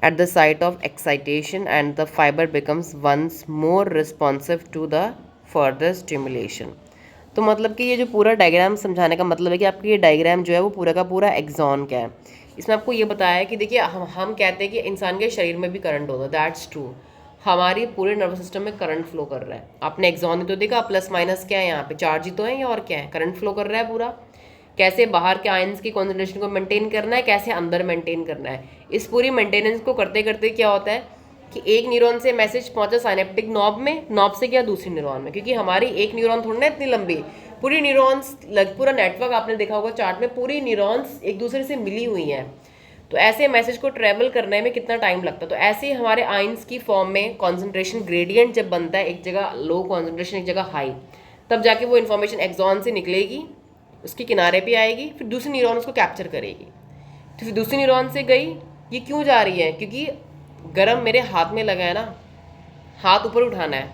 at the site of excitation, and the fiber becomes once more responsive to the further stimulation. तो मतलब कि ये जो पूरा diagram समझाने का मतलब है कि आपकी ये डायग्राम जो है वो पूरा का पूरा एक्सॉन का है। इसमें आपको ये बताया है कि देखिए हम कहते हैं कि इंसान के शरीर में भी करंट होता है, दैट्स ट्रू, हमारी पूरे नर्वस सिस्टम में करंट फ्लो कर रहा है। आपने एक्सॉन तो देखा, प्लस माइनस क्या है, यहाँ पे चार्ज ही तो है या और क्या है, करंट फ्लो कर रहा है पूरा। कैसे बाहर के आयंस की कॉन्सेंट्रेशन को मेंटेन करना है, कैसे अंदर मेंटेन करना है, इस पूरी मेंटेनेंस को करते करते क्या होता है कि एक न्यूरॉन से मैसेज पहुंचा साइनेप्टिक नॉब में, नॉब से क्या दूसरी न्यूरॉन में, क्योंकि हमारी एक न्यूरॉन थोड़ी ना इतनी लंबी, पूरी न्यूरॉन्स पूरा नेटवर्क आपने देखा होगा चार्ट में, पूरी न्यूरॉन्स एक दूसरे से मिली हुई हैं। तो ऐसे मैसेज को ट्रेवल करने में कितना टाइम लगता है। तो ऐसे ही हमारे आइंस की फॉर्म में कॉन्सेंट्रेशन ग्रेडियंट जब बनता है, एक जगह लो कॉन्सेंट्रेशन एक जगह हाई, तब जाके वो इन्फॉर्मेशन एक्सॉन से निकलेगी, उसके किनारे पे आएगी, फिर दूसरी न्यूरॉन उसको कैप्चर करेगी। तो फिर दूसरी न्यूरॉन से गई, ये क्यों जा रही है, क्योंकि गरम मेरे हाथ में लगा है ना, हाथ ऊपर उठाना है,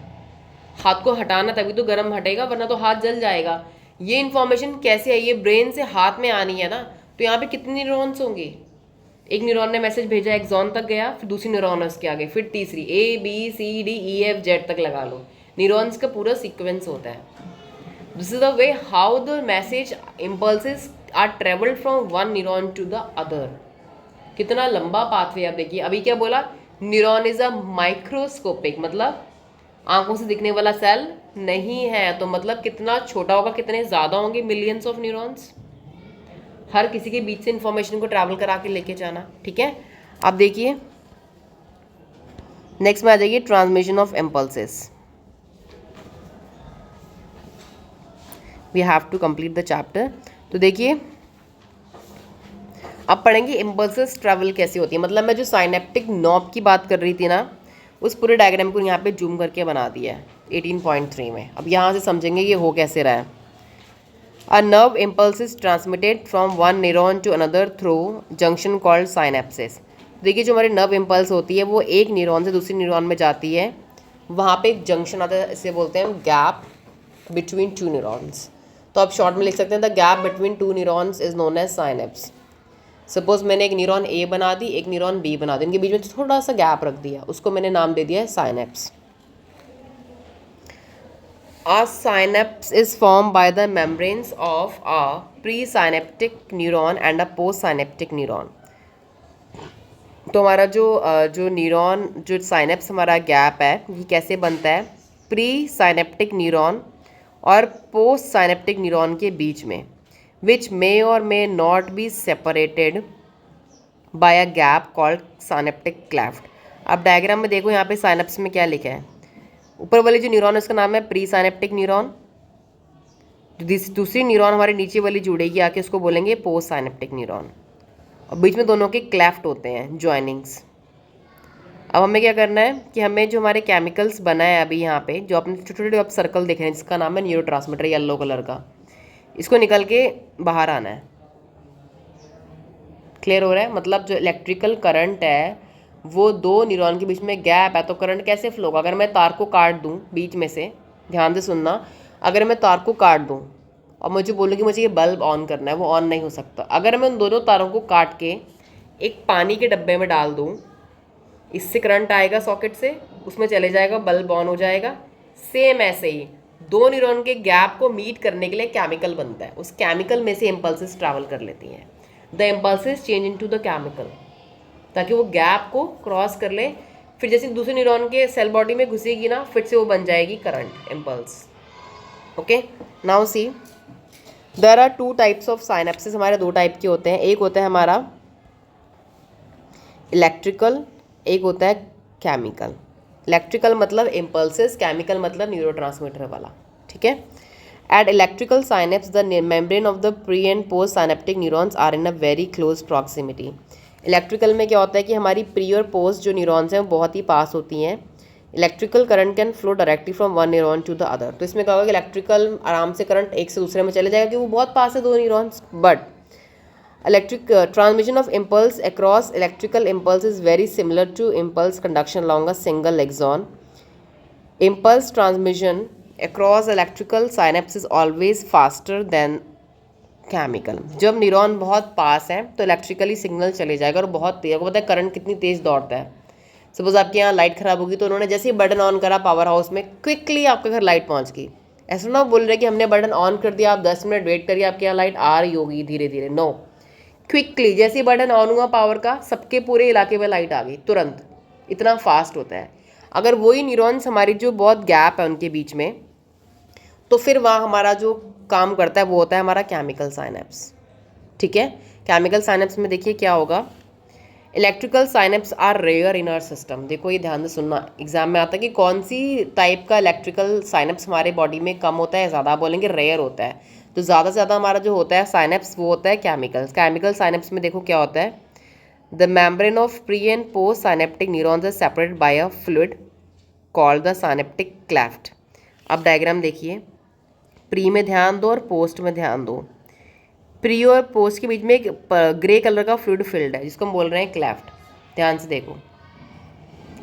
हाथ को हटाना तभी तो गरम हटेगा, वरना तो हाथ जल जाएगा। ये इन्फॉर्मेशन कैसे आई, ये ब्रेन से हाथ में आनी है ना। तो यहाँ पे कितनी न्यूरॉन्स होंगी, एक न्यूरॉन ने मैसेज भेजा एक्सॉन तक गया, फिर दूसरी न्यूरॉन उसके आगे, फिर तीसरी, ABCDEFZ तक लगा लो, न्यूरॉन्स का पूरा सीक्वेंस होता है। This is the way how the message impulses are travelled from one neuron to the other. कितना लंबा पाथवे आप देखिए। अभी क्या बोला, न्यूरॉन इज अ माइक्रोस्कोपिक, मतलब आंखों से दिखने वाला सेल नहीं है, तो मतलब कितना छोटा होगा, कितने ज़्यादा होंगे, मिलियंस ऑफ न्यूरॉन्स, हर किसी के बीच से इंफॉर्मेशन को ट्रैवल करा के लेके जाना। ठीक है, अब देखिए नेक्स्ट में आ जाइए transmission of impulses. We have to complete the chapter. तो देखिए अब पढ़ेंगे इम्पल्सेस ट्रैवल कैसे होती है। मतलब मैं जो साइनेप्टिक नॉब की बात कर रही थी ना, उस पूरे डायग्राम को यहाँ पे जूम करके बना दिया है। 18.3 में। अब यहाँ से समझेंगे ये हो कैसे रहा है। A nerve impulse is transmitted from one neuron to another through junction called synapsis. देखिए जो हमारी नर्व इम्पल्स होती है वो एक न्यूरॉन से दूसरी न्यूरॉन में जाती है, वहाँ पे एक जंक्शन आता है, इसे बोलते हैं गैप बिटवीन टू न्यूरॉन्स। तो आप शॉर्ट में लिख सकते हैं the gap between two neurons is known as synapse. Suppose मैंने एक न्यूरॉन ए बना दी, एक न्यूरॉन बी बना दी, इनके बीच में थोड़ा सा गैप रख दिया, उसको मैंने नाम दे दिया है synapse. A synapse is formed by the membranes of a presynaptic neuron and a postsynaptic neuron। तो हमारा जो न्यूरॉन जो साइनेप्स हमारा गैप है ये कैसे बनता है, प्री साइनेप्टिक न्यूरॉन और पोस्ट साइनेप्टिक न्यूरॉन के बीच में, विच मे और may not be separated by a gap called synaptic cleft. अब डायग्राम में देखो यहाँ पे साइनेप्स में क्या लिखा है, ऊपर वाली जो न्यूरॉन है उसका नाम है प्री साइनेप्टिक न्यूरॉन, दूसरी न्यूरॉन हमारे नीचे वाली जुड़ेगी आके उसको बोलेंगे पोस्ट साइनेप्टिक न्यूरॉन, और बीच में दोनों के क्लेफ्ट होते हैं जॉइनिंग्स। अब हमें क्या करना है कि हमें जो हमारे केमिकल्स बना है अभी यहाँ पे जो अपने छोटे छोटे आप सर्कल देख रहे हैं जिसका नाम है न्यूरोट्रांसमीटर येलो कलर का, इसको निकल के बाहर आना है। क्लियर हो रहा है, मतलब जो इलेक्ट्रिकल करंट है वो दो न्यूरॉन के बीच में गैप है तो करंट कैसे फ्लो होगा। अगर मैं तार को काट दूं बीच में से, ध्यान से सुनना, अगर मैं तार को काट दूं और मुझे बोलूँ कि मुझे ये बल्ब ऑन करना है, वो ऑन नहीं हो सकता। अगर मैं उन दोनों तारों को काट के एक पानी के डब्बे में डाल दूँ, इससे करंट आएगा सॉकेट से, उसमें चले जाएगा, बल्ब ऑन हो जाएगा। सेम ऐसे ही दो न्यूरॉन के गैप को मीट करने के लिए केमिकल बनता है, उस केमिकल में से इम्पल्सेस ट्रैवल कर लेती हैं। The impulses change into the chemical ताकि वो गैप को क्रॉस कर ले, फिर जैसे दूसरे न्यूरॉन के सेल बॉडी में घुसेगी ना, फिर से वो बन जाएगी current impulse. Okay, now see there are two types of synapsis. हमारे दो टाइप के होते हैं, एक होता है हमारा इलेक्ट्रिकल, एक होता है केमिकल। इलेक्ट्रिकल मतलब इम्पल्सेस, केमिकल मतलब न्यूरोट्रांसमीटर वाला, ठीक है। At electrical synapse, the membrane of the pre and post synaptic neurons are in a very close proximity। Electrical में क्या होता है कि हमारी प्री और पोस्ट जो न्यूरॉन्स हैं वो बहुत ही पास होती हैं। Electrical current can flow directly from one neuron to the other. तो इसमें क्या होगा कि इलेक्ट्रिकल आराम से करंट एक से दूसरे में चले जाएगा कि वो बहुत पास है दो neurons. But electric transmission of impulse across electrical impulse is very similar to impulse conduction along a single axon. Impulse transmission across electrical synapse is always faster than chemical। जब न्यूरॉन बहुत पास है तो इलेक्ट्रिकली सिग्नल चले जाएगा और बहुत तेज, आपको पता है करंट कितनी तेज़ दौड़ता है। सपोज आपके यहाँ लाइट ख़राब होगी तो उन्होंने जैसे ही बटन ऑन करा पावर हाउस में, क्विकली आपके घर लाइट पहुँच गई। ऐसा ना बोल रहे कि हमने बटन ऑन कर दिया, आप 10 मिनट वेट करिए आपके यहाँ लाइट आ रही होगी धीरे धीरे। नो, क्विकली जैसे ही बटन ऑन हुआ पावर का, सबके पूरे इलाके में लाइट आ गई तुरंत, इतना फास्ट होता है। अगर वही न्यूरॉन्स हमारी जो बहुत गैप है उनके बीच में, तो फिर वहाँ हमारा जो काम करता है वो होता है हमारा केमिकल साइनेप्स, ठीक है। केमिकल साइनेप्स में देखिए क्या होगा, electrical synapse are rare in our system. देखो ये ध्यान से सुनना, एग्जाम में आता है कि कौन सी टाइप का इलेक्ट्रिकल साइनेप्स हमारे बॉडी में कम होता है, ज़्यादा बोलेंगे रेयर होता है। तो ज़्यादा से ज़्यादा हमारा जो होता है साइनेप्स वो होता है केमिकल साइनेप्स में देखो क्या होता है, the membrane of pre and post synaptic neurons are separated by a fluid called the synaptic cleft. अब डायग्राम देखिए, प्री में ध्यान दो और पोस्ट में ध्यान दो। प्री और पोस्ट के बीच में एक ग्रे कलर का फ्लूइड फिल्ड है जिसको हम बोल रहे हैं क्लेफ्ट। ध्यान से देखो,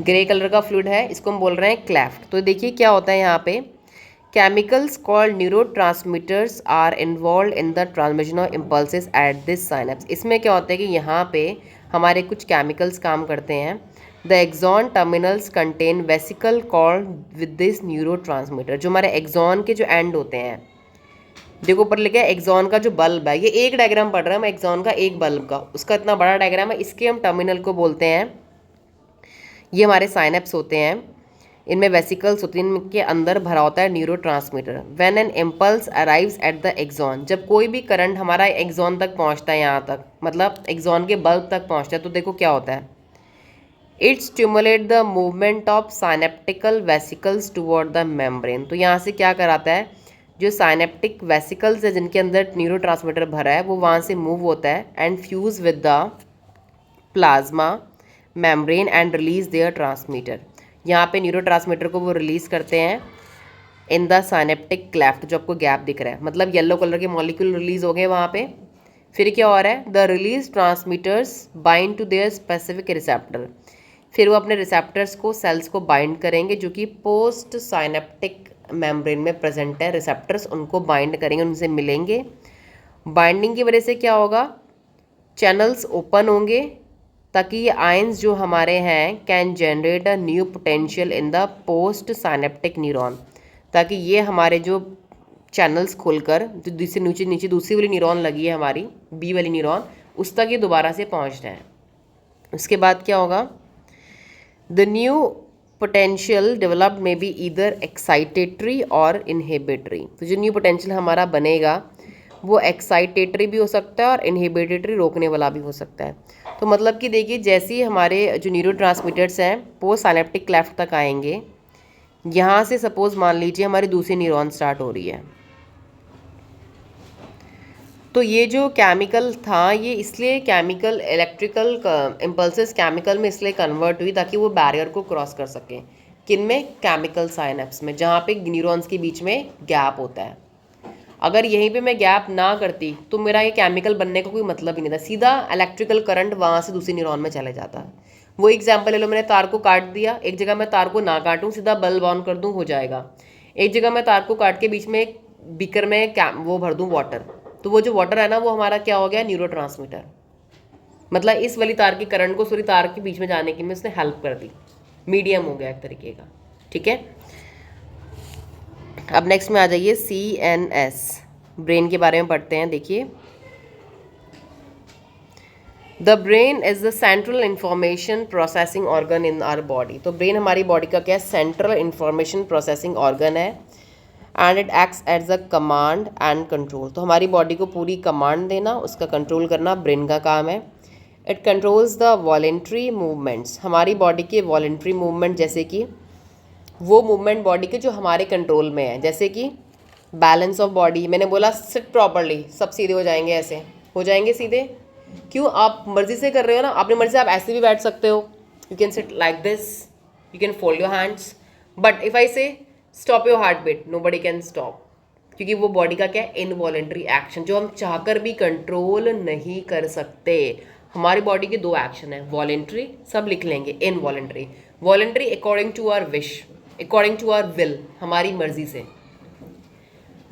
ग्रे कलर का फ्लूइड है, इसको हम बोल रहे हैं क्लेफ्ट। तो देखिए क्या होता है यहाँ पे, chemicals called neurotransmitters are involve in the transmission of impulses at this synapse. इसमें क्या होता है कि यहाँ पे हमारे कुछ केमिकल्स काम करते हैं। The axon terminals contain vesicle called with this neurotransmitter. जो हमारे एक्सॉन के जो एंड होते हैं, देखो ऊपर लिखा है एक्सॉन का जो बल्ब है, ये एक डायग्राम पढ़ रहे हैं हम एक्सॉन का, एक बल्ब का, उसका इतना बड़ा डायग्राम है, इसके हम टर्मिनल को बोलते हैं, ये हमारे साइनेप्स होते हैं। इनमें वेसिकल्स होती हैं, इनके अंदर भरा होता है neurotransmitter. When an impulse arrives at the axon, जब कोई भी करंट हमारा एक्सॉन तक पहुंचता है, यहाँ तक मतलब एक्सॉन के बल्ब तक पहुंचता है, तो देखो क्या होता है, it stimulate the movement of synaptic vesicles toward the membrane. तो यहाँ से क्या कराता है, जो साइनेप्टिक वेसिकल्स है जिनके अंदर न्यूरोट्रांसमीटर भरा है वो वहाँ से मूव होता है and fuse with the plasma membrane and release there transmitter. यहाँ पे न्यूरोट्रांसमीटर को वो रिलीज़ करते हैं इन द साइनेप्टिक क्लेफ्ट, जो आपको गैप दिख रहा है, मतलब येलो कलर के मॉलिक्यूल रिलीज हो गए वहाँ पे। फिर क्या हो रहा है, the release transmitters bind to their specific receptor, फिर वो अपने रिसेप्टर्स को, सेल्स को बाइंड करेंगे जो कि पोस्ट साइनेप्टिक मेम्ब्रेन में प्रेजेंट है। रिसेप्टर्स उनको बाइंड करेंगे, उनसे मिलेंगे। बाइंडिंग की वजह से क्या होगा, चैनल्स ओपन होंगे ताकि ये आयंस जो हमारे हैं can generate a new potential in the post synaptic neuron, ताकि ये हमारे जो चैनल्स खोलकर जो दूसरे नीचे नीचे दूसरी वाली न्यूरॉन लगी है हमारी बी वाली न्यूरॉन, उस तक ये दोबारा से पहुंच रहे हैं। उसके बाद क्या होगा, the new potential developed may be either excitatory और इनहिबिटरी। तो जो न्यू पोटेंशियल हमारा बनेगा वो एक्साइटेटरी भी हो सकता है और इनहिबिटरी, रोकने वाला भी हो सकता है। तो मतलब कि देखिए, जैसे ही हमारे जो न्यूरोट्रांसमीटर्स हैं पोस्ट साइनेप्टिक क्लेफ्ट तक आएंगे, यहाँ से सपोज मान लीजिए हमारी दूसरी न्यूरॉन स्टार्ट हो रही है, तो ये जो केमिकल था ये इसलिए केमिकल इलेक्ट्रिकल इम्पल्सेस केमिकल में इसलिए कन्वर्ट हुई ताकि वो बैरियर को क्रॉस कर सके। किन में, केमिकल साइनेप्स में, जहाँ पे न्यूरॉन्स के बीच में गैप होता है। अगर यहीं पे मैं गैप ना करती तो मेरा ये केमिकल बनने का कोई मतलब ही नहीं था, सीधा इलेक्ट्रिकल करंट वहाँ से दूसरी न्यूरॉन में चले जाता। वो एग्जाम्पल ले लो, मैंने तार को काट दिया, एक जगह मैं तार को ना काटूँ, सीधा बल्ब ऑन कर दूँ, हो जाएगा। एक जगह मैं तार को काट के बीच में एक बीकर में वो भर दूँ वाटर, तो वो जो वाटर है ना वो हमारा क्या हो गया, न्यूरोट्रांसमीटर। मतलब इस वाली तार की करंट को सूर्य तार के बीच में जाने की में उसने हेल्प कर दी, मीडियम हो गया एक तरीके का। ठीक है, अब नेक्स्ट में आ जाइए CNS, ब्रेन के बारे में पढ़ते हैं। देखिए, the brain is the central information processing organ in our body. तो ब्रेन हमारी बॉडी का क्या है, सेंट्रल इंफॉर्मेशन प्रोसेसिंग ऑर्गन है। And it acts as a command and control. तो हमारी बॉडी को पूरी कमांड देना, उसका कंट्रोल करना ब्रेन का काम है। It controls the voluntary movements, हमारी बॉडी के वॉलेंट्री मूवमेंट, जैसे कि वो मूवमेंट बॉडी के जो हमारे कंट्रोल में है, जैसे कि बैलेंस ऑफ बॉडी। मैंने बोला सिट प्रॉपरली, सब सीधे हो जाएंगे, ऐसे हो जाएंगे सीधे। क्यों, आप मर्जी से कर रहे हो ना, अपनी मर्जी से आप ऐसे भी बैठ सकते हो, you can sit like this, you can fold your hands, but if I say stop your heart beat, nobody can stop, क्योंकि वो बॉडी का क्या है, इनवॉलेंट्री एक्शन, जो हम चाहकर भी कंट्रोल नहीं कर सकते। हमारी बॉडी के दो एक्शन है, वॉलेंट्री, सब लिख लेंगे, involuntary. Voluntary according to our wish, according to our will, हमारी मर्जी से।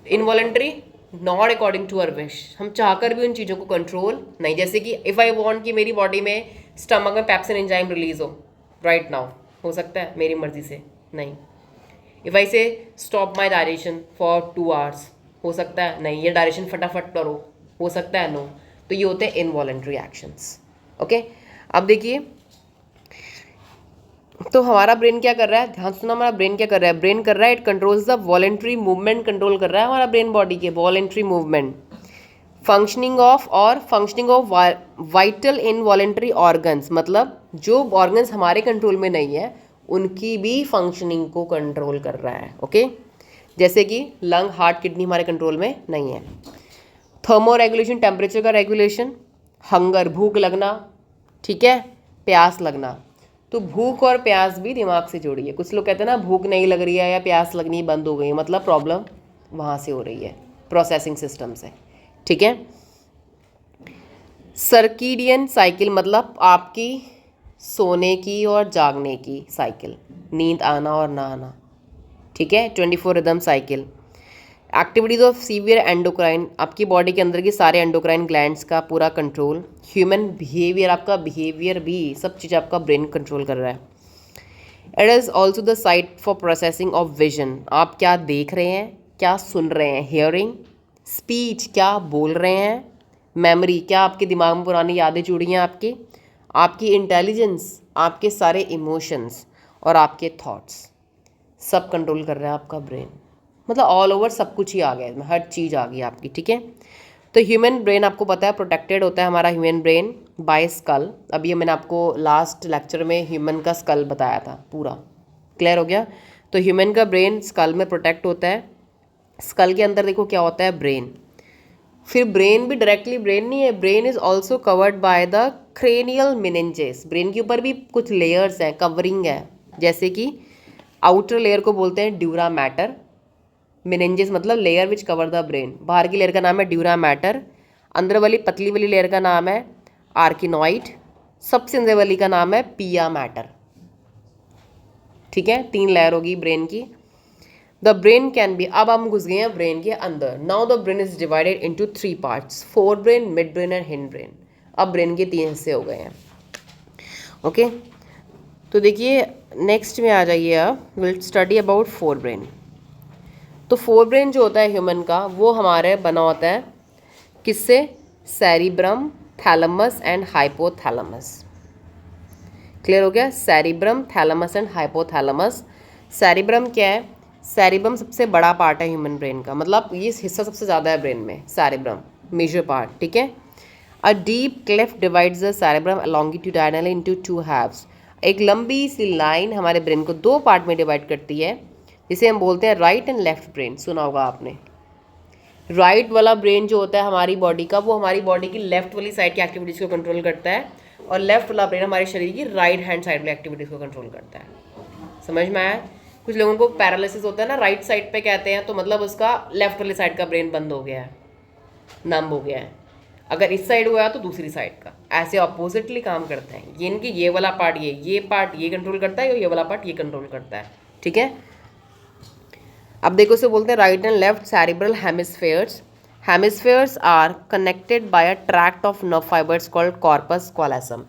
Involuntary not according to our wish, हम चाहकर भी उन चीज़ों को कंट्रोल नहीं। जैसे कि इफ़ आई वांट कि मेरी बॉडी में स्टमक में पेप्सिन एंजाइम रिलीज हो राइट नाउ, हो सकता है मेरी मर्जी से नहीं। If I say stop my direction for 2 hours, हो सकता है नहीं, ये डायरेक्शन फटाफट करो, हो सकता है नो। तो ये होते हैं इनवॉलेंट्री एक्शंस। ओके, अब देखिए, तो हमारा ब्रेन क्या कर रहा है, ध्यान सुना, हमारा ब्रेन क्या कर रहा है, ब्रेन कर रहा है, it controls the voluntary movement, control कर रहा है हमारा ब्रेन बॉडी के voluntary movement. Functioning of vital involuntary organs, मतलब जो ऑर्गन्स हमारे कंट्रोल में नहीं है उनकी भी फंक्शनिंग को कंट्रोल कर रहा है। ओके, जैसे कि लंग, हार्ट, किडनी हमारे कंट्रोल में नहीं है। थर्मो रेगुलेशन, टेम्परेचर का रेगुलेशन। हंगर, भूख लगना, ठीक है, प्यास लगना। तो भूख और प्यास भी दिमाग से जुड़ी है। कुछ लोग कहते हैं ना भूख नहीं लग रही है या प्यास लगनी बंद हो गई, मतलब प्रॉब्लम वहाँ से हो रही है, प्रोसेसिंग सिस्टम से। ठीक है, सर्कीडियन साइकिल, मतलब आपकी सोने की और जागने की साइकिल, नींद आना और ना आना। ठीक है, 24 rhythm cycle. Activities of severe endocrine, आपकी बॉडी के अंदर की सारे एंडोक्राइन ग्लैंड्स का पूरा कंट्रोल। ह्यूमन बिहेवियर, आपका बिहेवियर भी, सब चीज़ आपका ब्रेन कंट्रोल कर रहा है। It is also the site for processing of vision, आप क्या देख रहे हैं, क्या सुन रहे हैं, हियरिंग। स्पीच, क्या बोल रहे हैं। मेमोरी, क्या आपके दिमाग में पुरानी यादें जुड़ी हैं आपकी इंटेलिजेंस, आपके सारे इमोशंस और आपके थॉट्स, सब कंट्रोल कर रहा है आपका ब्रेन। मतलब ऑल ओवर सब कुछ ही आ गया इसमें, हर चीज़ आ गई आपकी। ठीक है, तो ह्यूमन ब्रेन आपको पता है प्रोटेक्टेड होता है हमारा ह्यूमन ब्रेन बाय स्कल। अभी मैंने आपको लास्ट लेक्चर में ह्यूमन का स्कल बताया था, पूरा क्लियर हो गया। तो ह्यूमन का ब्रेन स्कल में प्रोटेक्ट होता है। स्कल के अंदर देखो क्या होता है, ब्रेन। फिर ब्रेन भी डायरेक्टली ब्रेन नहीं है, brain is also covered by the cranial meninges. Brain के ऊपर भी कुछ लेयर्स हैं, कवरिंग है, जैसे कि आउटर लेयर को बोलते हैं ड्यूरा मैटर, मेनिंजेस मतलब layer which cover the brain. बाहर की लेयर का नाम है ड्यूरा मैटर, अंदर वाली पतली वाली लेयर का नाम है आर्किनॉइड, सबसे अंदर वाली का नाम है पिया मैटर। ठीक है, 3 लेयर होगी ब्रेन की। द ब्रेन कैन बी, अब हम घुस गए हैं ब्रेन के अंदर। Now the brain is divided into 3 parts, fore brain, mid brain and hind brain. अब ब्रेन के 3 हिस्से हो गए हैं। ओके तो देखिए नेक्स्ट में आ जाइए, आप will study about fore brain. तो फोर ब्रेन जो होता है ह्यूमन का, वो हमारे बना होता है किससे? Cerebrum, thalamus and hypothalamus. Clear हो गया? Cerebrum, thalamus and hypothalamus. Cerebrum क्या है? सेरिब्रम सबसे बड़ा पार्ट है ह्यूमन ब्रेन का, मतलब ये हिस्सा सबसे ज़्यादा है ब्रेन में, सेरिब्रम मेजर पार्ट। ठीक है। A deep cleft divides the cerebrum longitudinally into 2 halves. एक लंबी सी लाइन हमारे ब्रेन को 2 पार्ट में डिवाइड करती है, जिसे हम बोलते हैं राइट एंड लेफ्ट ब्रेन। सुना होगा आपने। राइट वाला ब्रेन जो होता है हमारी बॉडी का, वो हमारी बॉडी की लेफ्ट वाली साइड की एक्टिविटीज़ को कंट्रोल करता है, और लेफ्ट वाला ब्रेन हमारे शरीर की राइट हैंड साइड वाली एक्टिविटीज़ को कंट्रोल करता है। समझ में आया? कुछ लोगों को पैरालिसिस होता है ना, राइट साइड पे कहते हैं, तो मतलब उसका लेफ्ट वाली साइड का ब्रेन बंद हो गया है, नम हो गया है। अगर इस साइड हुआ तो दूसरी साइड का, ऐसे ऑपोजिटली काम करते हैं। ये इनकी ये वाला पार्ट ये पार्ट ये कंट्रोल करता है, और ये वाला पार्ट ये कंट्रोल करता है। ठीक है। अब देखो इसे बोलते हैं right and left cerebral hemispheres. Hemispheres are connected by a tract of nerve fibers called corpus callosum.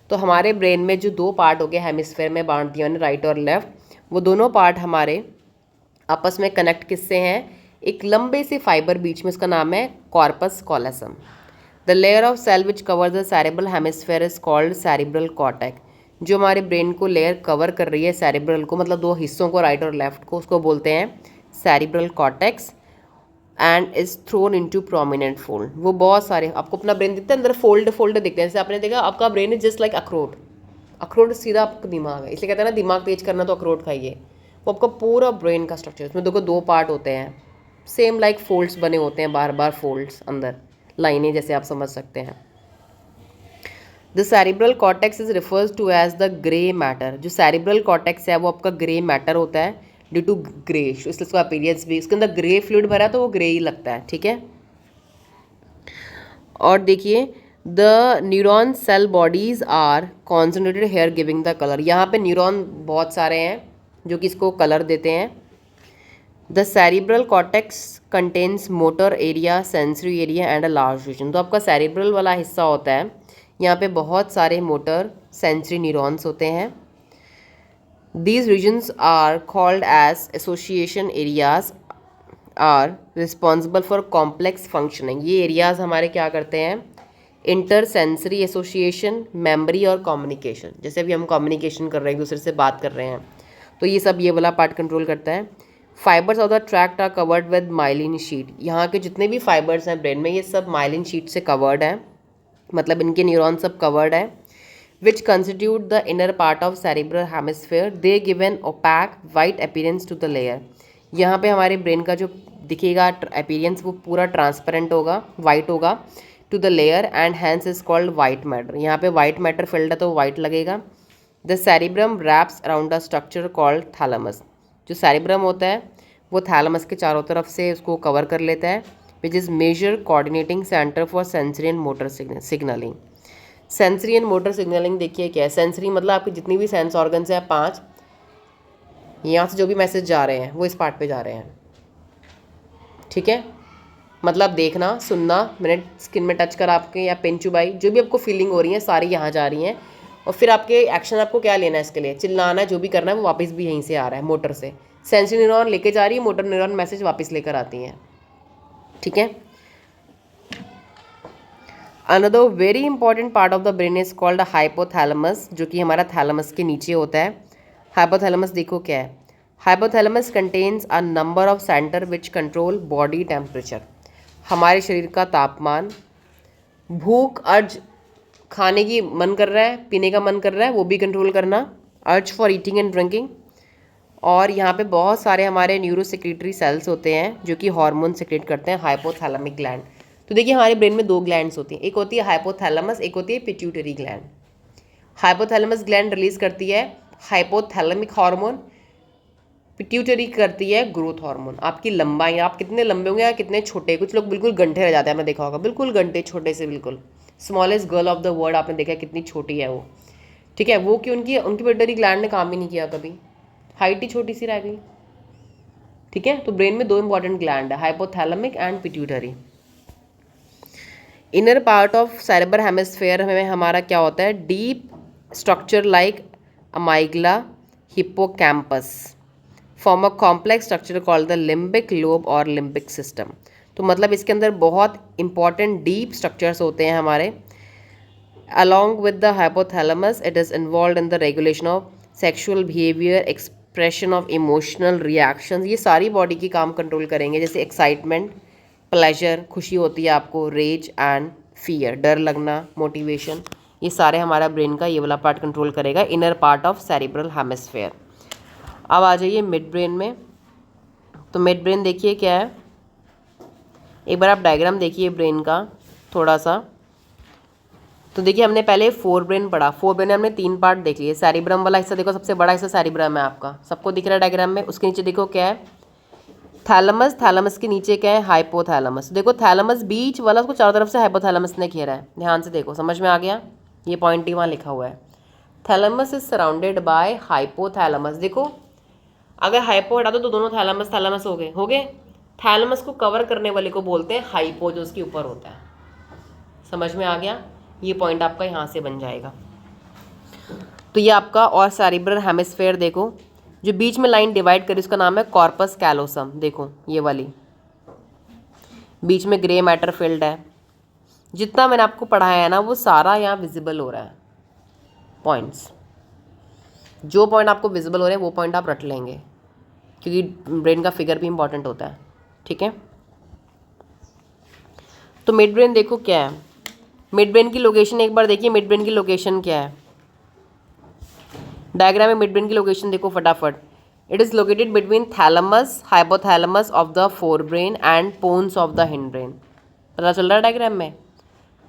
तो हमारे ब्रेन में जो 2 पार्ट हो गए हेमिस्फेयर में बांट दिया उन्हें, राइट और लेफ्ट, वो दोनों पार्ट हमारे आपस में कनेक्ट किससे हैं? एक लंबे से फाइबर बीच में, उसका नाम है corpus callosum. The layer of cell which cover the cerebral hemisphere is called cerebral cortex. जो हमारे ब्रेन को लेयर कवर कर रही है सेरिब्रल को, मतलब 2 हिस्सों को, राइट और लेफ्ट को, उसको बोलते हैं cerebral cortex. And is throne into prominent fold. वो बहुत सारे, आपको अपना ब्रेन दिखता है अंदर फोल्ड फोल्ड दिखते हैं। जैसे आपने देखा आपका ब्रेन इज जस्ट लाइक अखरोट। अखरोट सीधा आपका दिमाग है, इसलिए कहते हैं ना दिमाग तेज करना तो अखरोट खाइए। वो आपका पूरा ब्रेन का स्ट्रक्चर, उसमें देखो 2 पार्ट होते हैं, सेम लाइक फोल्ड्स बने होते हैं, बार बार फोल्ड्स, अंदर लाइनें, जैसे आप समझ सकते हैं। The cerebral cortex is refers to as the grey matter. जो सेरिब्रल कॉर्टेक्स है वो आपका ग्रे मैटर होता है, ड्यू टू ग्रेश, इसलिए उसका अपीयरेंस भी, उसके अंदर ग्रे फ्लूइड भरा है तो वो ग्रे ही लगता है। ठीक है। और देखिए the neuron cell bodies are concentrated here giving the colour. यहाँ पे न्यूरॉन बहुत सारे हैं जो कि इसको कलर देते हैं। The cerebral cortex contains motor area, sensory area and a large region. तो आपका सेरिब्रल वाला हिस्सा होता है, यहाँ पे बहुत सारे मोटर सेंसरी न्यूरॉन्स होते हैं। These regions are called as association areas are responsible for complex functioning। ये एरियाज हमारे क्या करते हैं? इंटर सेंसरी एसोसिएशन, मेमोरी और कम्युनिकेशन। जैसे अभी हम कम्युनिकेशन कर रहे हैं, एक दूसरे से बात कर रहे हैं, तो ये सब ये वाला पार्ट कंट्रोल करता है। Fibers of the tract are covered with myelin sheath. यहाँ के जितने भी फाइबर्स हैं ब्रेन में, ये सब माइलिन शीट से कवर्ड है, मतलब इनके न्यूरॉन सब कवर्ड है। which constitute the inner part of cerebral hemisphere. They give an opaque white appearance to the layer. यहाँ पे हमारे ब्रेन का जो दिखेगा अपीयरेंस वो पूरा ट्रांसपेरेंट होगा, वाइट होगा, to the layer and hence is called white matter. यहाँ पे वाइट मैटर फिल्ड है तो वाइट लगेगा। The cerebrum wraps around a structure called thalamus. जो सेरिब्रम होता है वो थैलेमस के चारों तरफ से उसको कवर कर लेता है, which is major coordinating centre for sensory and motor signalling. Sensory and motor signalling देखिए क्या है। सेंसरी मतलब आपकी जितनी भी सेंस ऑर्गन्स हैं 5, यहाँ से जो भी मैसेज जा रहे हैं वो इस पार्ट पे जा रहे हैं। ठीक है, मतलब देखना, सुनना, मैंने स्किन में टच करा आपके, या पेन चुबाई, जो भी आपको फीलिंग हो रही है सारी यहाँ जा रही हैं। और फिर आपके एक्शन आपको क्या लेना है इसके लिए? चिल्लाना है, जो भी करना है वो वापस भी यहीं से आ रहा है, मोटर से। सेंसरी न्यूरॉन लेके जा रही है, मोटर न्यूरॉन मैसेज वापस लेकर आती हैं। ठीक है। Another very important part of the brain is called hypothalamus, जो कि हमारा थैलेमस के नीचे होता है। हाइपोथैलेमस देखो क्या है। Hypothalamus contains a number of centre which control body temperature. हमारे शरीर का तापमान, भूख, अर्ज, खाने की मन कर रहा है, पीने का मन कर रहा है, वो भी कंट्रोल करना, urge for eating and drinking. और यहाँ पे बहुत सारे हमारे न्यूरोसेक्रेटरी सेल्स होते हैं जो कि हार्मोन सेक्रेट करते हैं, हाइपोथैलेमिक ग्लैंड। तो देखिए हमारे ब्रेन में 2 ग्लैंड्स होती हैं, एक होती है हाइपोथैलेमस, एक होती है pituitary gland. Hypothalamus gland release करती है हाइपोथैलेमिक हार्मोन, पिट्यूटरी करती है ग्रोथ हार्मोन, आपकी लंबाई, आप कितने लंबे होंगे या कितने छोटे, कुछ लोग बिल्कुल गंठे रह जाते हैं, आपने देखा होगा, बिल्कुल गंठे छोटे से, बिल्कुल smallest girl of the world, आपने देखा है कितनी छोटी है वो, ठीक है, वो कि उनकी उनकी पिट्यूटरी ग्लैंड ने काम ही नहीं किया कभी, हाइट ही छोटी सी रह गई, ठीक है। तो ब्रेन में दो इंपॉर्टेंट ग्लैंड है, hypothalamic and pituitary. Inner part of cerebral hemisphere में हमारा क्या होता है, deep structure like amygdala, hippocampus form a complex structure called the limbic lobe or limbic system. तो मतलब इसके अंदर बहुत इंपॉर्टेंट डीप स्ट्रक्चर्स होते हैं हमारे। Along with the hypothalamus it is involve in the regulation of sexual behaviour, expression of emotional reactions, ये सारी बॉडी की काम कंट्रोल करेंगे, जैसे एक्साइटमेंट, प्लेजर, खुशी होती है आपको, रेज एंड फियर, डर लगना, मोटिवेशन, ये सारे हमारा ब्रेन का ये वाला पार्ट कंट्रोल करेगा, inner part of cerebral hemisphere. अब आ जाइए मिड ब्रेन में। तो मिड ब्रेन देखिए क्या है, एक बार आप डायग्राम देखिए ब्रेन का थोड़ा सा। तो देखिए हमने पहले फोर ब्रेन पढ़ा, फोर ब्रेन में हमने तीन पार्ट देख लिए। सेरिब्रम वाला हिस्सा देखो, सबसे बड़ा हिस्सा सेरिब्रम है आपका, सबको दिख रहा है डायग्राम में। उसके नीचे देखो क्या है, थैलमस, थैलमस के नीचे क्या है, हाइपोथैलमस। देखो थैलमस बीच वाला, उसको चारों तरफ से हाइपोथैलमस ने घेरा है, ध्यान से देखो, समझ में आ गया, ये पॉइंट ही वहाँ लिखा हुआ है। Thalamus is surrounded by hypothalamus. देखो अगर हाइपो हटा दो तो दोनों थैलमस थैलमस हो गए। थैलमस को कवर करने वाले को बोलते हैं हाइपो, जो उसके ऊपर होता है, समझ में आ गया, ये पॉइंट आपका यहाँ से बन जाएगा। तो ये आपका, और सेरिब्रल हेमिस्फेयर देखो, जो बीच में लाइन डिवाइड करी उसका नाम है कॉर्पस कैलोसम। देखो ये वाली बीच में ग्रे मैटर फील्ड है, जितना मैंने आपको पढ़ाया है ना वो सारा यहाँ विजिबल हो रहा है पॉइंट्स। जो पॉइंट आपको विजिबल हो रहे हैं वो पॉइंट आप रट लेंगे, क्योंकि ब्रेन का फिगर भी इंपॉर्टेंट होता है, ठीक है। तो मिड ब्रेन देखो क्या है, मिड ब्रेन की लोकेशन एक बार देखिए, मिड ब्रेन की लोकेशन क्या है, डायग्राम में मिड ब्रेन की लोकेशन देखो फटाफट। It is located between thalamus, hypothalamus of the fore brain and pons of the hind brain. पता चल रहा है डायग्राम में,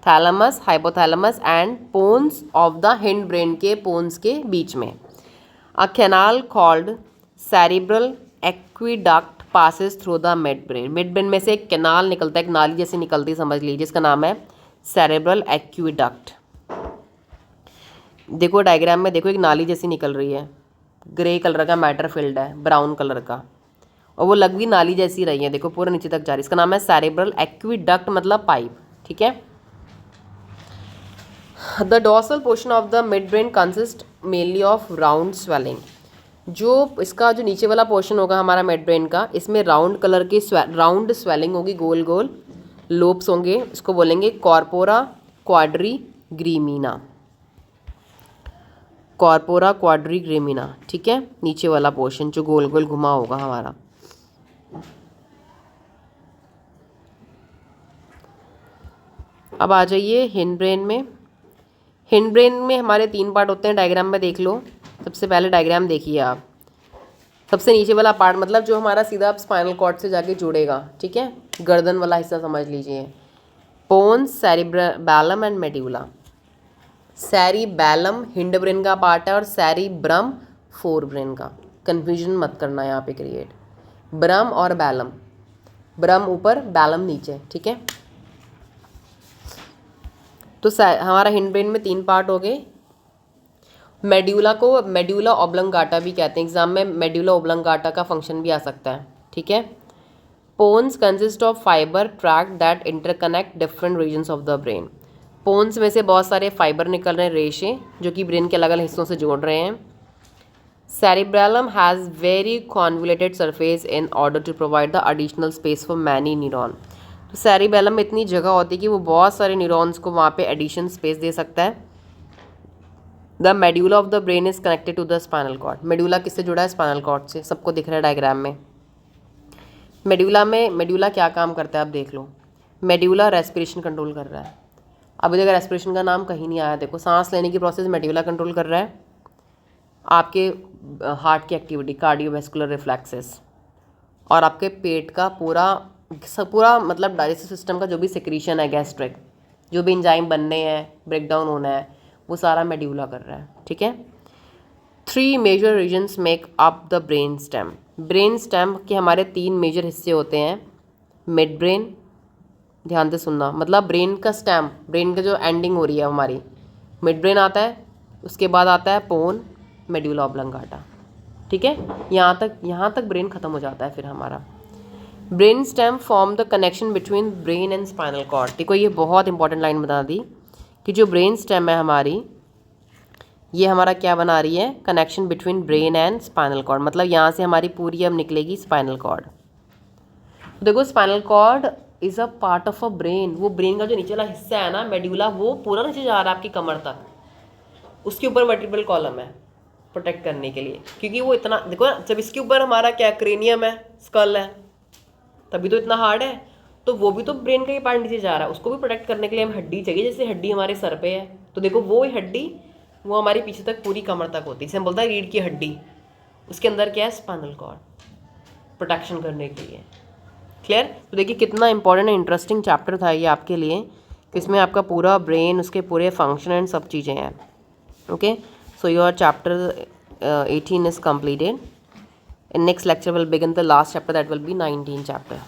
thalamus, hypothalamus and pons of the hind brain के पोन्स के बीच में। A canal called cerebral aqueduct passes through the midbrain। Mid brain में से एक कैनाल निकलता है, एक नाली जैसी निकलती है समझ लीजिए, जिसका नाम है सेरेब्रल एक्विडक्ट। देखो डायग्राम में देखो, एक नाली जैसी निकल रही है, ग्रे कलर का मैटर फील्ड है, ब्राउन कलर का, और वो लग भी नाली जैसी रही है, देखो पूरा नीचे तक जा रही है, इसका नाम है सेरेब्रल एक्विडक्ट, मतलब पाइप, ठीक है। The dorsal portion of the mid brain consist mainly of round swelling. जो इसका जो नीचे वाला पोर्शन होगा हमारा मिड ब्रेन का, इसमें राउंड कलर की राउंड स्वेलिंग होगी, गोल गोल लोब्स होंगे, इसको बोलेंगे कॉर्पोरा क्वाड्री ग्रीमीना, कॉर्पोरा क्वाड्री ग्रीमीना, ठीक है। नीचे वाला पोर्शन जो गोल गोल घुमा होगा हमारा। अब आ जाइए हिंड ब्रेन में। हिंड ब्रेन में हमारे तीन पार्ट होते हैं, डायग्राम में देख लो। सबसे पहले डायग्राम देखिए आप, सबसे नीचे वाला पार्ट मतलब जो हमारा सीधा स्पाइनल कॉर्ड से जाके जुड़ेगा, ठीक है, गर्दन वाला हिस्सा समझ लीजिए, pons, cerebellum and medulla. Cerebellum hind brain का पार्ट है और सेरिब्रम फोर ब्रेन का, कन्फ्यूजन मत करना यहाँ पे क्रिएट, ब्रम और बैलम, ब्रम ऊपर बैलम नीचे, ठीक है। तो हमारा हिंड ब्रेन में तीन पार्ट हो गए। मेड्यूला को मेड्यूला ओब्लंगाटा भी कहते हैं, एग्जाम में मेड्यूला ओब्लंगाटा का फंक्शन भी आ सकता है, ठीक है। Pons consist of fiber track that interconnect different regions of the brain. Pons में से बहुत सारे फाइबर निकल रहे हैं, रेशे, जो कि ब्रेन के अलग अलग हिस्सों से जोड़ रहे हैं। Cerebellum has very convoluted surface in order to provide the additional space for many neuron. तो सेरिबैलम में इतनी जगह होती है कि वो बहुत सारे न्यूरॉन्स को वहाँ पे एडिशन स्पेस दे सकता है। The medulla of the brain is connected to the spinal cord. Medulla किससे जुड़ा है, स्पाइनल कॉर्ड से, सबको दिख रहा है डायग्राम में। मेड्यूला क्या काम करता है आप देख लो। मेड्यूला रेस्पिरेशन कंट्रोल कर रहा है। अभी देखो रेस्पिरेशन का नाम कहीं नहीं आया, देखो सांस लेने की प्रोसेस मेड्यूला कंट्रोल कर रहा है। आपके हार्ट की एक्टिविटी, कार्डियोवैस्कुलर रिफ्लेक्सेस, और आपके पेट का पूरा मतलब डाइजेस्टिव सिस्टम का जो भी सिक्रीशन है, गैस्ट्रिक, जो भी एंजाइम बनने हैं, ब्रेक डाउन होना है, वो सारा मेड्यूला कर रहा है, ठीक है। 3 major regions make up the brain stem. Brain stem के हमारे 3 मेजर हिस्से होते हैं। मिड ब्रेन, ध्यान से सुनना, मतलब ब्रेन का स्टेम, ब्रेन का जो एंडिंग हो रही है हमारी, मिड ब्रेन आता है, उसके बाद आता है पोन, मेड्यूला ऑब्लंगाटा। ठीक है, यहाँ तक ब्रेन खत्म हो जाता है फिर हमारा। Brain stem form the connection between brain and spinal cord. देखो ये बहुत इंपॉर्टेंट लाइन बता दी कि जो ब्रेन स्टेम है हमारी, ये हमारा क्या बना रही है, connection between brain and spinal cord. मतलब यहाँ से हमारी पूरी अब निकलेगी स्पाइनल कॉर्ड। देखो spinal cord is a part of a brain. वो ब्रेन का जो नीचे वाला हिस्सा है ना, मेड्यूला, वो पूरा नीचे जा रहा है आपकी कमर तक। उसके ऊपर वर्टिब्रल कॉलम है प्रोटेक्ट करने के लिए, क्योंकि वो इतना, देखो जब इसके ऊपर हमारा क्या क्रेनियम है, स्कल है, तभी तो इतना हार्ड है। तो वो भी तो ब्रेन का ही पार्ट नीचे जा रहा है, उसको भी प्रोटेक्ट करने के लिए हमें हड्डी चाहिए। जैसे हड्डी हमारे सर पे है, तो देखो वो हड्डी वो हमारी पीछे तक पूरी कमर तक होती है, जिसे हम बोलते हैं रीढ़ की हड्डी। उसके अंदर क्या है, स्पाइनल कॉर्ड, प्रोटेक्शन करने के लिए। क्लियर? तो देखिए कितना इंपॉर्टेंट इंटरेस्टिंग चैप्टर था ये आपके लिए, कि इसमें आपका पूरा ब्रेन, उसके पूरे फंक्शन एंड सब चीज़ें हैं। Okay, so your chapter 18 is completed. In next lecture we'll begin the last chapter, that will be 19 chapter.